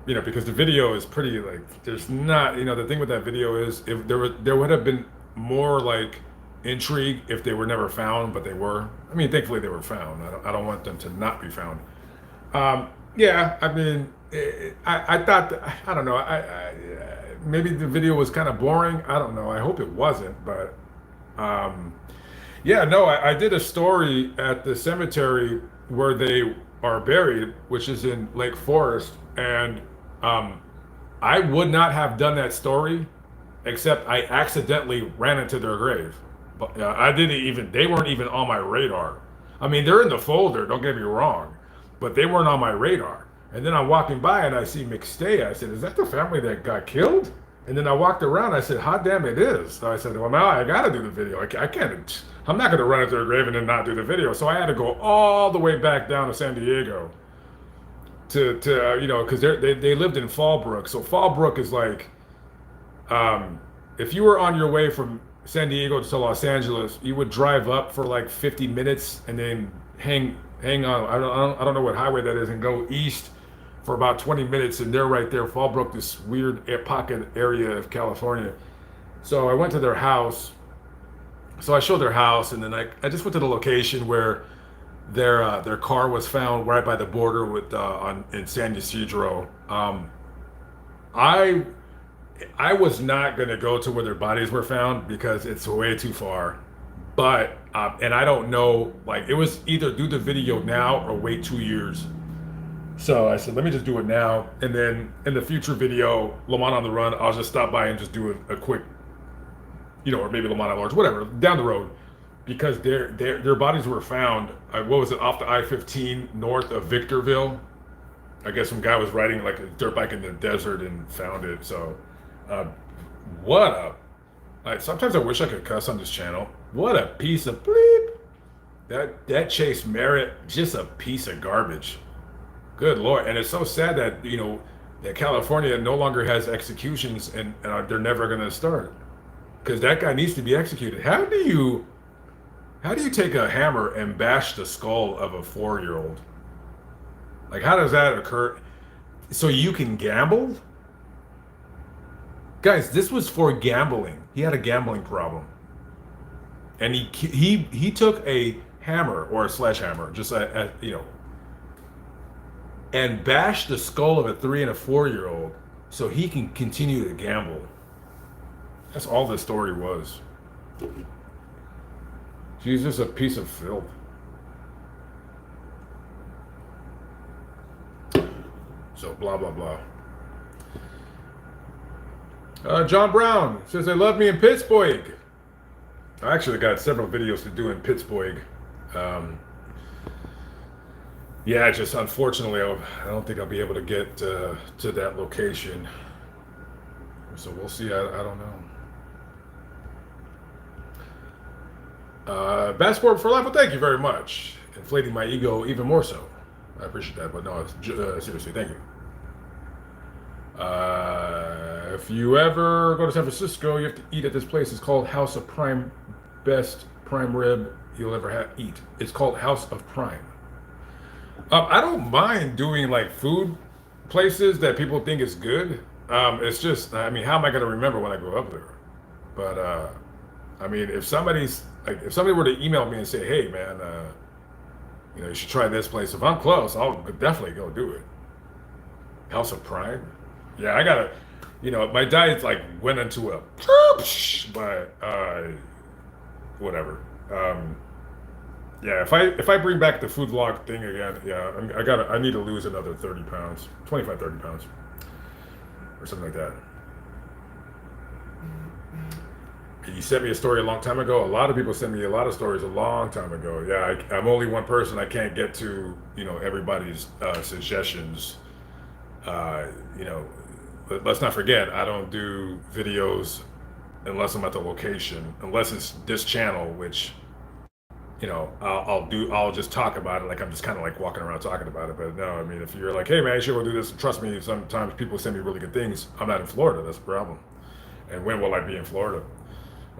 Because the video is pretty like there's not. The thing with that video is if there would have been more like intrigue if they were never found, but they were. Thankfully they were found. I don't want them to not be found. Yeah, I thought I don't know. Maybe the video was kind of boring. I don't know. I hope it wasn't, but um, yeah, no. I did a story at the cemetery where they are buried, which is in Lake Forest, and um, I would not have done that story except I accidentally ran into their grave. But I didn't even, they weren't even on my radar. I mean, they're in the folder, don't get me wrong, but they weren't on my radar. And then I'm walking by and I see McStay. I said, is that the family that got killed? And then I walked around. I said, hot damn, it is. So I said, well, now I got to do the video. I can't, I'm not going to run into their grave and then not do the video. So I had to go all the way back down to San Diego because they lived in Fallbrook. So Fallbrook is like, if you were on your way from San Diego to Los Angeles, you would drive up for like 50 minutes and then hang on. I don't know what highway that is, and go east for about 20 minutes, and they're right there, Fallbrook, this weird pocket area of California. So I went to their house. So I showed their house, and then I just went to the location where their car was found right by the border with in San Ysidro. I I was not gonna go to where their bodies were found because it's way too far. But and I don't know, like it was either do the video now or wait 2 years. So I said, let me just do it now, and then in the future video, Lamont on the Run, I'll just stop by and just do a quick, or maybe Lamont at Large, whatever, down the road, because their bodies were found. What was it, off the I-15 north of Victorville? I guess some guy was riding like a dirt bike in the desert and found it. So, uh, what a sometimes I wish I could cuss on this channel. What a piece of bleep. That Chase Merritt, just a piece of garbage. Good Lord. And it's so sad that, that California no longer has executions, and they're never going to start. Because that guy needs to be executed. How do you take a hammer and bash the skull of a 4-year-old? Like, how does that occur? So you can gamble? Guys, this was for gambling. He had a gambling problem. And he took a hammer or a sledgehammer, just and bashed the skull of a 3 and a 4-year-old so he can continue to gamble. That's all the story was. She's just a piece of filth. So blah blah blah. John Brown says, I love me in Pittsburgh. I actually got several videos to do in Pittsburgh. Yeah, just unfortunately, I don't think I'll be able to get to that location. So we'll see. I don't know. Passport for life. Well, thank you very much. Inflating my ego even more so. I appreciate that, but no, seriously, thank you. If you ever go to San Francisco, you have to eat at this place. It's called House of Prime. Best prime rib you'll ever eat. It's called House of Prime. I don't mind doing like food places that people think is good. It's just, I mean, how am I going to remember when I go up there? But I mean, if somebody were to email me and say, hey man, you should try this place. If I'm close, I'll definitely go do it. House of Prime. Yeah, I gotta, my diet like went into a, but whatever. Yeah, if I bring back the food vlog thing again, yeah, I need to lose another 30 pounds, 25, 30 pounds, or something like that. You sent me a story a long time ago. A lot of people sent me a lot of stories a long time ago. Yeah, I'm only one person. I can't get to, everybody's suggestions. Let's not forget, I don't do videos unless I'm at the location, unless it's this channel, which, I'll just talk about it. Like I'm just kind of like walking around talking about it. But no, I mean, if you're like, hey man, you should go do this. Trust me, sometimes people send me really good things. I'm not in Florida. That's the problem. And when will I be in Florida?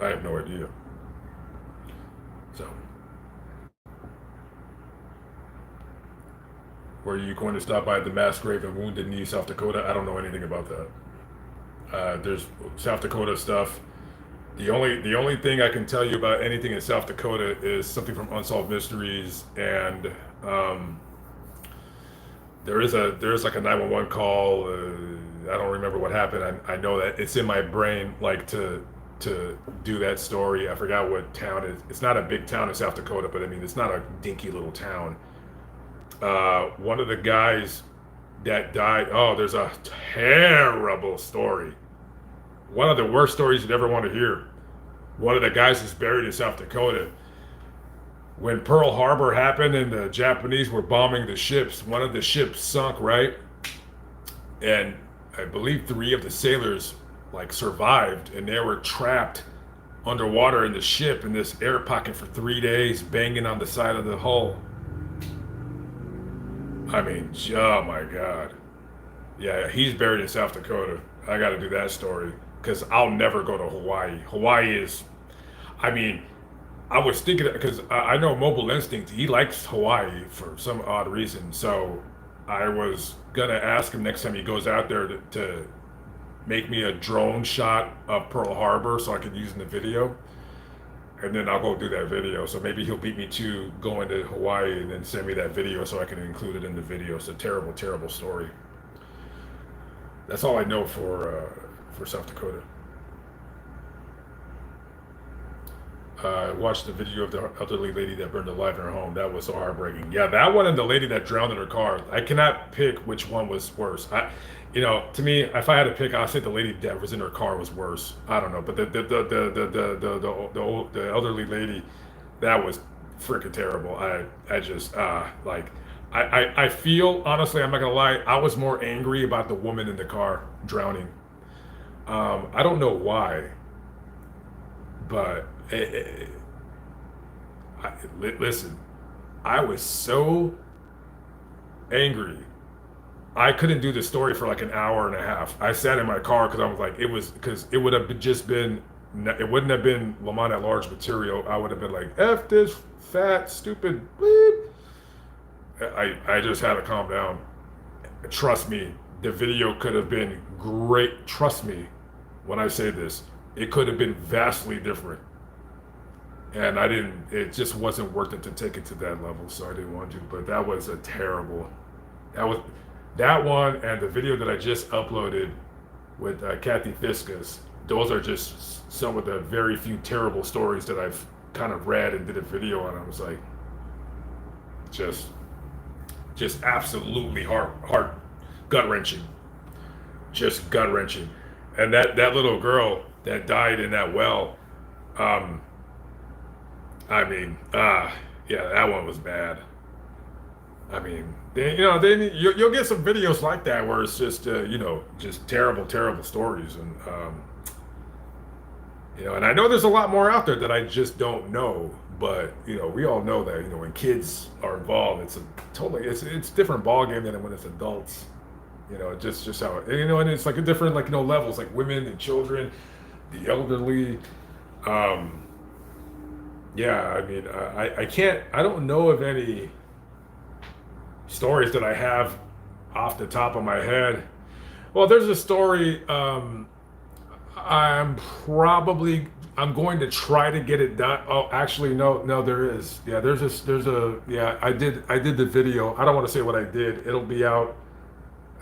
I have no idea. So, were you going to stop by the mass grave in Wounded Knee, South Dakota? I don't know anything about that. There's South Dakota stuff. The only thing I can tell you about anything in South Dakota is something from Unsolved Mysteries, and there's like a 911 call. I don't remember what happened. I know that it's in my brain, like to do that story. I forgot what town it is. It's not a big town in South Dakota, but I mean it's not a dinky little town. One of the guys that died. Oh, there's a terrible story. One of the worst stories you'd ever want to hear. One of the guys is buried in South Dakota. When Pearl Harbor happened and the Japanese were bombing the ships, one of the ships sunk, right? And I believe 3 of the sailors like survived, and they were trapped underwater in the ship in this air pocket for 3 days, banging on the side of the hull. I mean, oh my God. Yeah, he's buried in South Dakota. I got to do that story because I'll never go to Hawaii. Hawaii is, I mean, I was thinking because I know Mobile Instinct. He likes Hawaii for some odd reason. So I was gonna ask him next time he goes out there to make me a drone shot of Pearl Harbor so I could use in the video, and then I'll go do that video. So maybe he'll beat me to going to Hawaii and then send me that video so I can include it in the video. It's a terrible, terrible story. That's all I know for South Dakota. I watched the video of the elderly lady that burned alive in her home. That was so heartbreaking. Yeah, that one and the lady that drowned in her car. I cannot pick which one was worse. To me, if I had to pick, I'd say the lady that was in her car was worse. I don't know, but the elderly lady, that was freaking terrible. I just I feel honestly, I'm not gonna lie, I was more angry about the woman in the car drowning. I don't know why, but listen, I was so angry. I couldn't do the story for like an hour and a half. I sat in my car because I was like, it would have just been, it wouldn't have been Lamont at Large material. I would have been like, F this fat, stupid bleep. I just had to calm down. Trust me, the video could have been great. Trust me when I say this, it could have been vastly different. And it just wasn't worth it to take it to that level, so I didn't want to. But that was that one and the video that I just uploaded with Kathy Fiscus. Those are just some of the very few terrible stories that I've kind of read and did a video on. I was like, just absolutely heart gut-wrenching. Just gut-wrenching. And that little girl that died in that well, yeah, that one was bad. I mean, then you'll get some videos like that where it's just just terrible, terrible stories, and and I know there's a lot more out there that I just don't know. But we all know that when kids are involved, it's a different ball game than when it's adults. Just how and it's like a different levels, like women and children, the elderly. Yeah, I mean, I don't know of any stories that I have off the top of my head. Well, there's a story. I'm going to try to get it done. Oh, actually, no, there is. Yeah, yeah, I did the video. I don't want to say what I did. It'll be out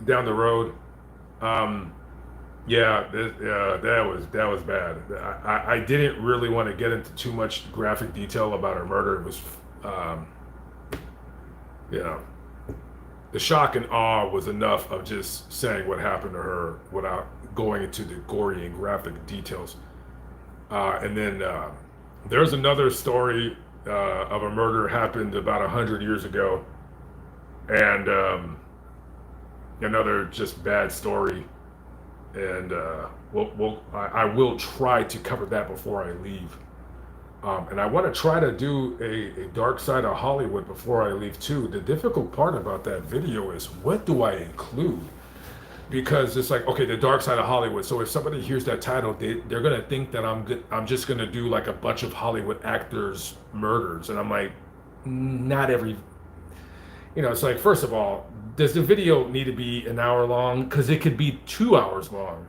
down the road. That was bad. I didn't really want to get into too much graphic detail about her murder. It was, the shock and awe was enough of just saying what happened to her without going into the gory and graphic details. And then there's another story of a murder happened about 100 years ago, and another just bad story. And I will try to cover that before I leave. And I want to try to do a dark side of Hollywood before I leave too. The difficult part about that video is what do I include? Because it's like, okay, the dark side of Hollywood. So if somebody hears that title, they're gonna think that I'm just gonna do like a bunch of Hollywood actors' murders, and I'm like, not every. It's like, first of all, does the video need to be an hour long? Because it could be 2 hours long.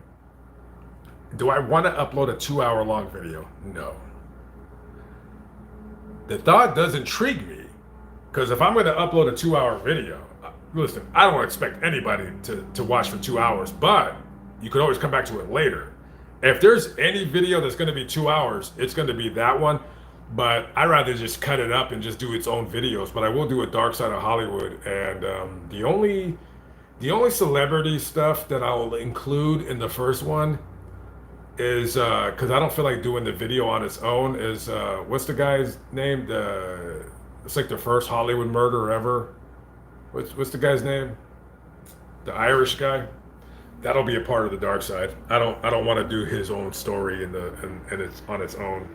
Do I want to upload a 2 hour long video? No. The thought does intrigue me, because if I'm going to upload a 2 hour video, listen, I don't expect anybody to watch for 2 hours, but you could always come back to it later. If there's any video that's going to be 2 hours, it's going to be that one. But I'd rather just cut it up and just do its own videos. But I will do a Dark Side of Hollywood, and the only celebrity stuff that I'll include in the first one is because I don't feel like doing the video on its own. Is what's the guy's name? It's like the first Hollywood murder ever. What's the guy's name? The Irish guy. That'll be a part of the Dark Side. I don't want to do his own story and it's on its own.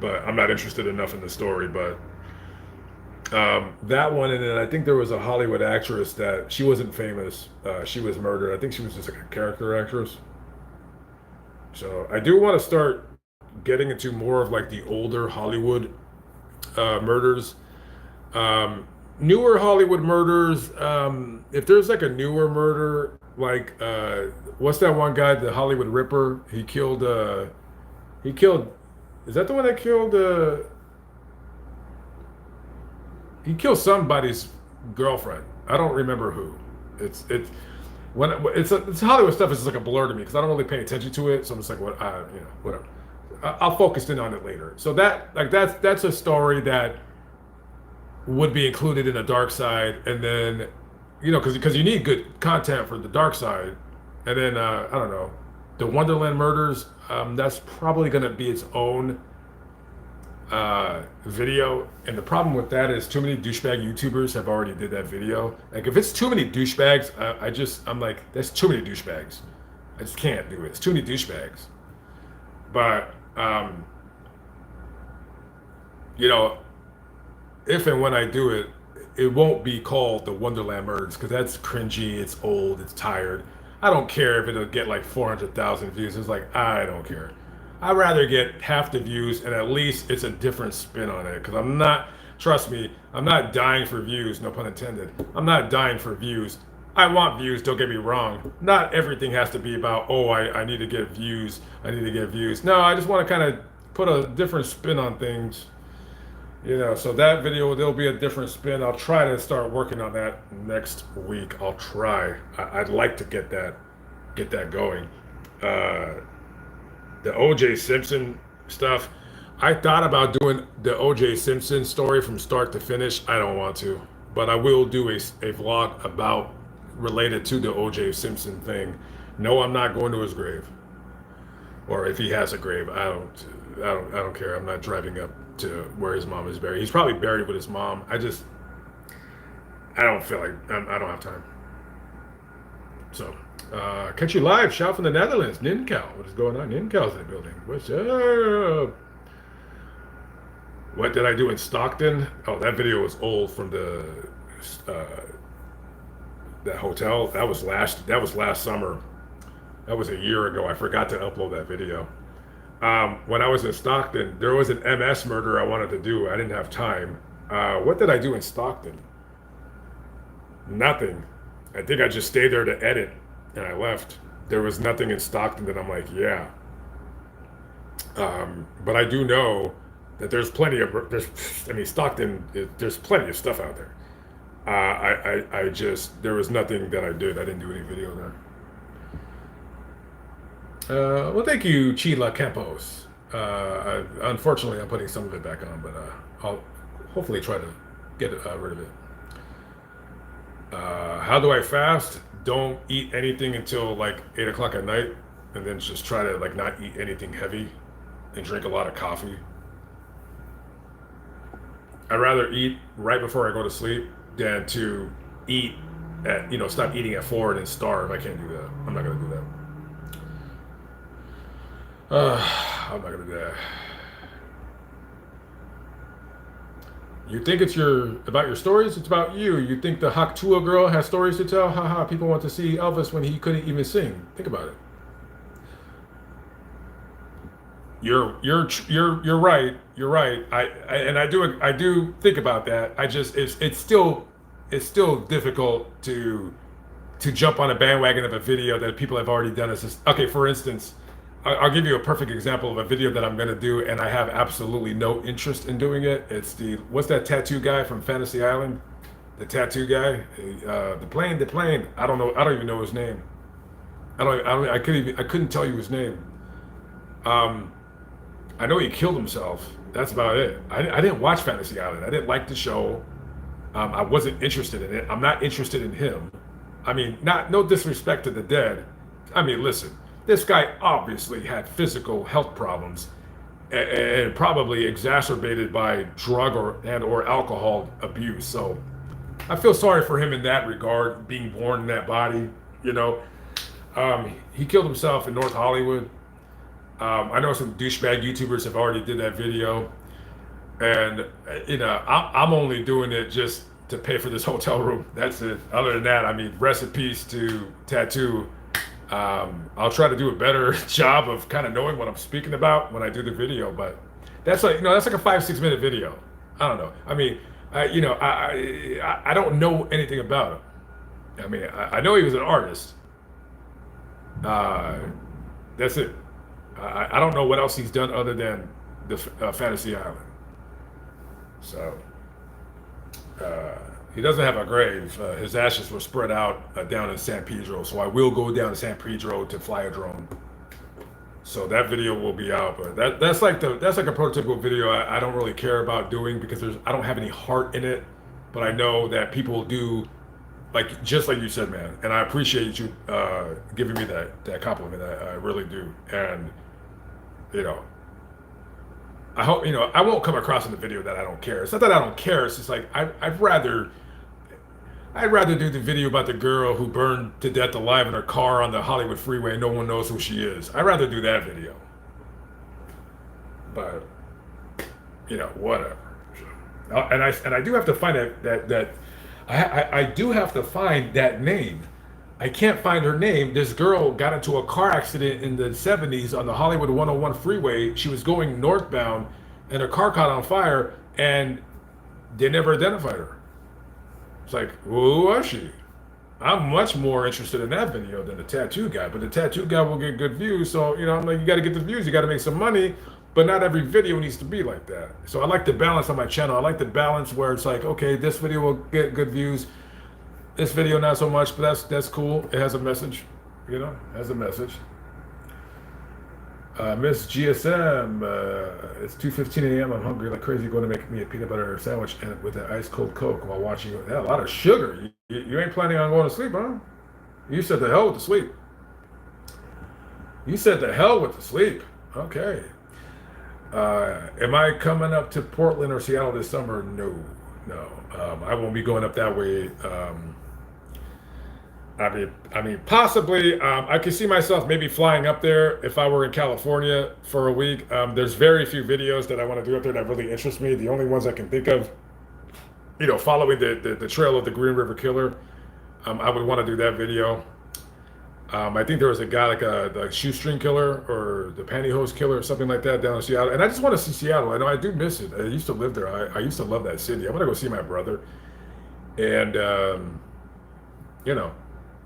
But I'm not interested enough in the story. But that one, and then I think there was a Hollywood actress that she wasn't famous. She was murdered. I think she was just like a character actress. So I do want to start getting into more of like the older Hollywood murders. Newer Hollywood murders. If there's like a newer murder, like what's that one guy, the Hollywood Ripper? He killed. He killed. Is that the one that killed? He killed somebody's girlfriend. I don't remember who. It's when it's Hollywood stuff is like a blur to me because I don't really pay attention to it. So I'm just like, what, whatever. I'll focus in on it later. So that's a story that would be included in the Dark Side, and then because you need good content for the Dark Side, and then I don't know, the Wonderland Murders. That's probably going to be its own video, and the problem with that is too many douchebag YouTubers have already did that video. Like if it's too many douchebags, I'm like, that's too many douchebags. I just can't do it. It's too many douchebags. But if and when I do it, it won't be called the Wonderland Murders because that's cringy. It's old. It's tired. I don't care if it'll get like 400,000 views. It's like, I don't care. I'd rather get half the views and at least it's a different spin on it. Because trust me, I'm not dying for views, no pun intended. I'm not dying for views. I want views, don't get me wrong. Not everything has to be about, I need to get views. I need to get views. No, I just want to kind of put a different spin on things. So that video, there'll be a different spin. I'll try to start working on that next week. I'll try. I'd like to get that going. The O.J. Simpson stuff. I thought about doing the O.J. Simpson story from start to finish. I don't want to, but I will do a vlog related to the O.J. Simpson thing. No, I'm not going to his grave, or if he has a grave, I don't care. I'm not driving up to where his mom is buried. He's probably buried with his mom. I don't feel like I don't have time. So, catch you live. Shout from the Netherlands. Nincal. What is going on? Nincal's in the building. What's up? What did I do in Stockton? Oh, that video was old from that hotel. That was last summer. That was a year ago. I forgot to upload that video. When I was in Stockton, there was an MS murder I wanted to do. I didn't have time. What did I do in Stockton? Nothing. I think I just stayed there to edit and I left. There was nothing in Stockton that I'm like, yeah. But I do know that there's plenty of, Stockton, there's plenty of stuff out there. There was nothing that I did. I didn't do any video there. Well, thank you, Chila Campos. Unfortunately, I'm putting some of it back on, but I'll hopefully try to get rid of it. How do I fast? Don't eat anything until like 8 o'clock at night, and then just try to like not eat anything heavy and drink a lot of coffee. I'd rather eat right before I go to sleep than to eat at, stop eating at 4 and then starve. I can't do that. I'm not going to do that. I'm not going to do that. You think it's about your stories? It's about you. You think the Haktua girl has stories to tell? Haha, people want to see Elvis when he couldn't even sing. Think about it. You're right. You're right. I do think about that. It's still difficult to jump on a bandwagon of a video that people have already done. It's just, okay, for instance, I'll give you a perfect example of a video that I'm going to do and I have absolutely no interest in doing it. It's what's that tattoo guy from Fantasy Island? the tattoo guy, the plane. I don't know. I don't even know his name. I couldn't tell you his name. Um, I know he killed himself. That's about it. I didn't watch Fantasy Island. I didn't like the show. I wasn't interested in it. I'm not interested in him. I mean, not no disrespect to the dead. I mean, listen, this guy obviously had physical health problems and probably exacerbated by drug or alcohol abuse. So I feel sorry for him in that regard, being born in that body. You know, he killed himself in North Hollywood. I know some douchebag YouTubers have already did that video, and I'm only doing it just to pay for this hotel room. That's it. Other than that, I mean, rest in peace to Tattoo. I'll try to do a better job of kind of knowing what I'm speaking about when I do the video, but that's like a 5-6 minute video. I don't know. I mean, I don't know anything about him. I mean, I know he was an artist. Uh, that's it. I don't know what else he's done other than the Fantasy Island. So uh, he doesn't have a grave. His ashes were spread out down in San Pedro. So I will go down to San Pedro to fly a drone. So that video will be out. But that's like a prototypical video I don't really care about doing because I don't have any heart in it. But I know that people do, like just like you said, man. And I appreciate you giving me that compliment. I really do. And you know, I hope I won't come across in the video that I don't care. It's not that I don't care. It's just like I'd rather do the video about the girl who burned to death alive in her car on the Hollywood freeway and no one knows who she is. I'd rather do that video. But whatever. And I do have to find I do have to find that name. I can't find her name. This girl got into a car accident in the 70s on the Hollywood 101 freeway. She was going northbound and her car caught on fire and they never identified her. It's like, who was she? I'm much more interested in that video than the tattoo guy, but the tattoo guy will get good views. So, I'm like, you got to get the views, you got to make some money, but not every video needs to be like that. So I like the balance on my channel. I like the balance where it's like, okay, this video will get good views. This video not so much, but that's cool. It has a message, has a message. Miss GSM, it's 2:15 a.m. I'm hungry like crazy. Going to make me a peanut butter sandwich and with an ice cold Coke while watching it. Yeah, a lot of sugar. You ain't planning on going to sleep, huh? You said the hell with the sleep. You said the hell with the sleep. Okay. Am I coming up to Portland or Seattle this summer? No, no. I won't be going up that way. I mean, possibly. I could see myself maybe flying up there if I were in California for a week. There's very few videos that I want to do up there that really interest me. The only ones I can think of, following the trail of the Green River Killer. I would want to do that video. I think there was a guy like the shoestring killer or the pantyhose killer or something like that down in Seattle. And I just want to see Seattle. I know I do miss it. I used to live there. I used to love that city. I want to go see my brother. And, you know.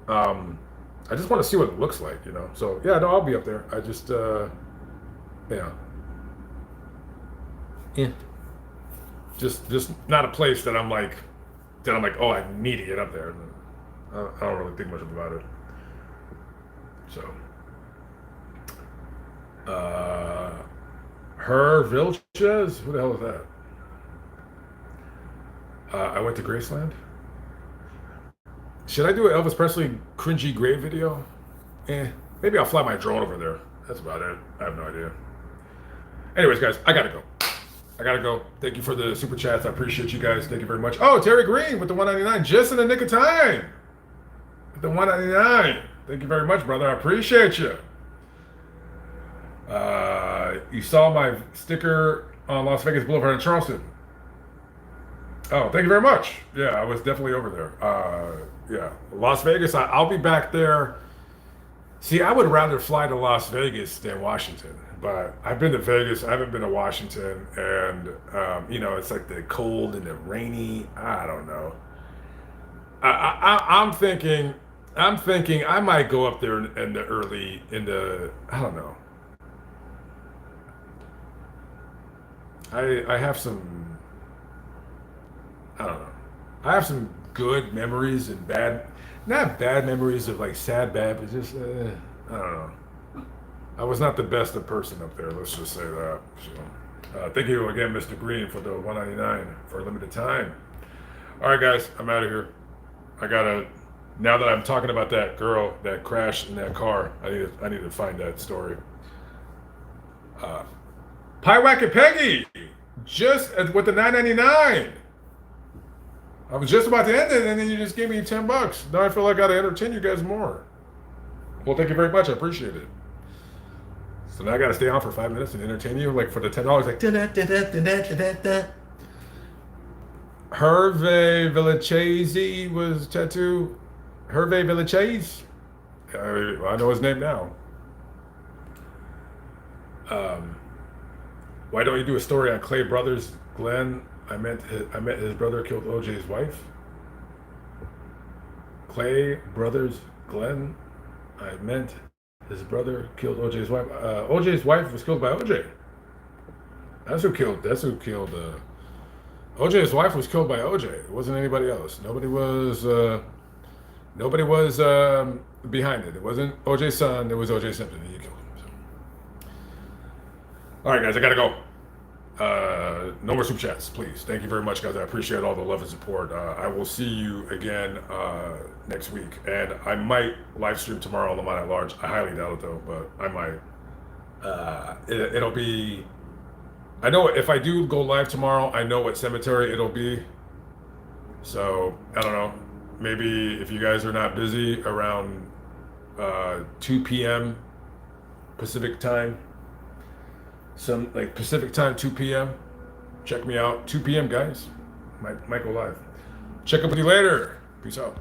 I just want to see what it looks like, So yeah, no, I'll be up there. I just, yeah, yeah, just not a place that I'm like, oh, I need to get up there. I don't really think much about it. So, her Vilches, who the hell is that? I went to Graceland. Should I do an Elvis Presley cringy grave video? Maybe I'll fly my drone over there. That's about it. I have no idea. Anyways, guys, I gotta go. Thank you for the super chats. I appreciate you guys. Thank you very much. Oh, Terry Green with the 199, just in the nick of time. With the 199. Thank you very much, brother. I appreciate you. You saw my sticker on Las Vegas Boulevard in Charleston. Oh, thank you very much. Yeah, I was definitely over there. Yeah, Las Vegas. I'll be back there. See, I would rather fly to Las Vegas than Washington, but I've been to Vegas. I haven't been to Washington, and it's like the cold and the rainy. I don't know. I'm thinking I might go up there in the early I don't know. I have some. I don't know. I have some good memories and bad, not bad memories of like sad bad, but just I don't know. I was not the best of person up there. Let's just say that. So, thank you again, Mr. Green, for the $1.99 for a limited time. All right, guys, I'm out of here. I gotta. Now that I'm talking about that girl that crashed in that car, I need to find that story. Pie Wacket Peggy, just with the $9.99. I was just about to end it, and then you just gave me $10. Now I feel like I gotta entertain you guys more. Well, thank you very much. I appreciate it. So now I gotta stay on for 5 minutes and entertain you, like for the $10, like da-da-da-da-da-da-da-da. Hervé Villachese was tattoo. Hervé Villachese. I know his name now. Why don't you do a story on Clay Brothers? Glenn, I met his brother killed OJ's wife. Clay Brothers, Glenn, I meant his brother killed OJ's wife. OJ's wife was killed by OJ. That's who killed. OJ's wife was killed by OJ. It wasn't anybody else. Nobody was behind it. It wasn't OJ's son. It was OJ Simpson. He killed him. So. All right, guys, I gotta go. No more super chats, please. Thank you very much, guys. I appreciate all the love and support. I will see you again next week, and I might live stream tomorrow on Lamont at Large. I highly doubt it though, but I might. It'll be. I know if I do go live tomorrow, I know what cemetery it'll be. So I don't know. Maybe if you guys are not busy around 2 p.m. Pacific time. Some like Pacific time, 2 p.m. Check me out. 2 p.m. guys. Might go live. Check up with you later. Peace out.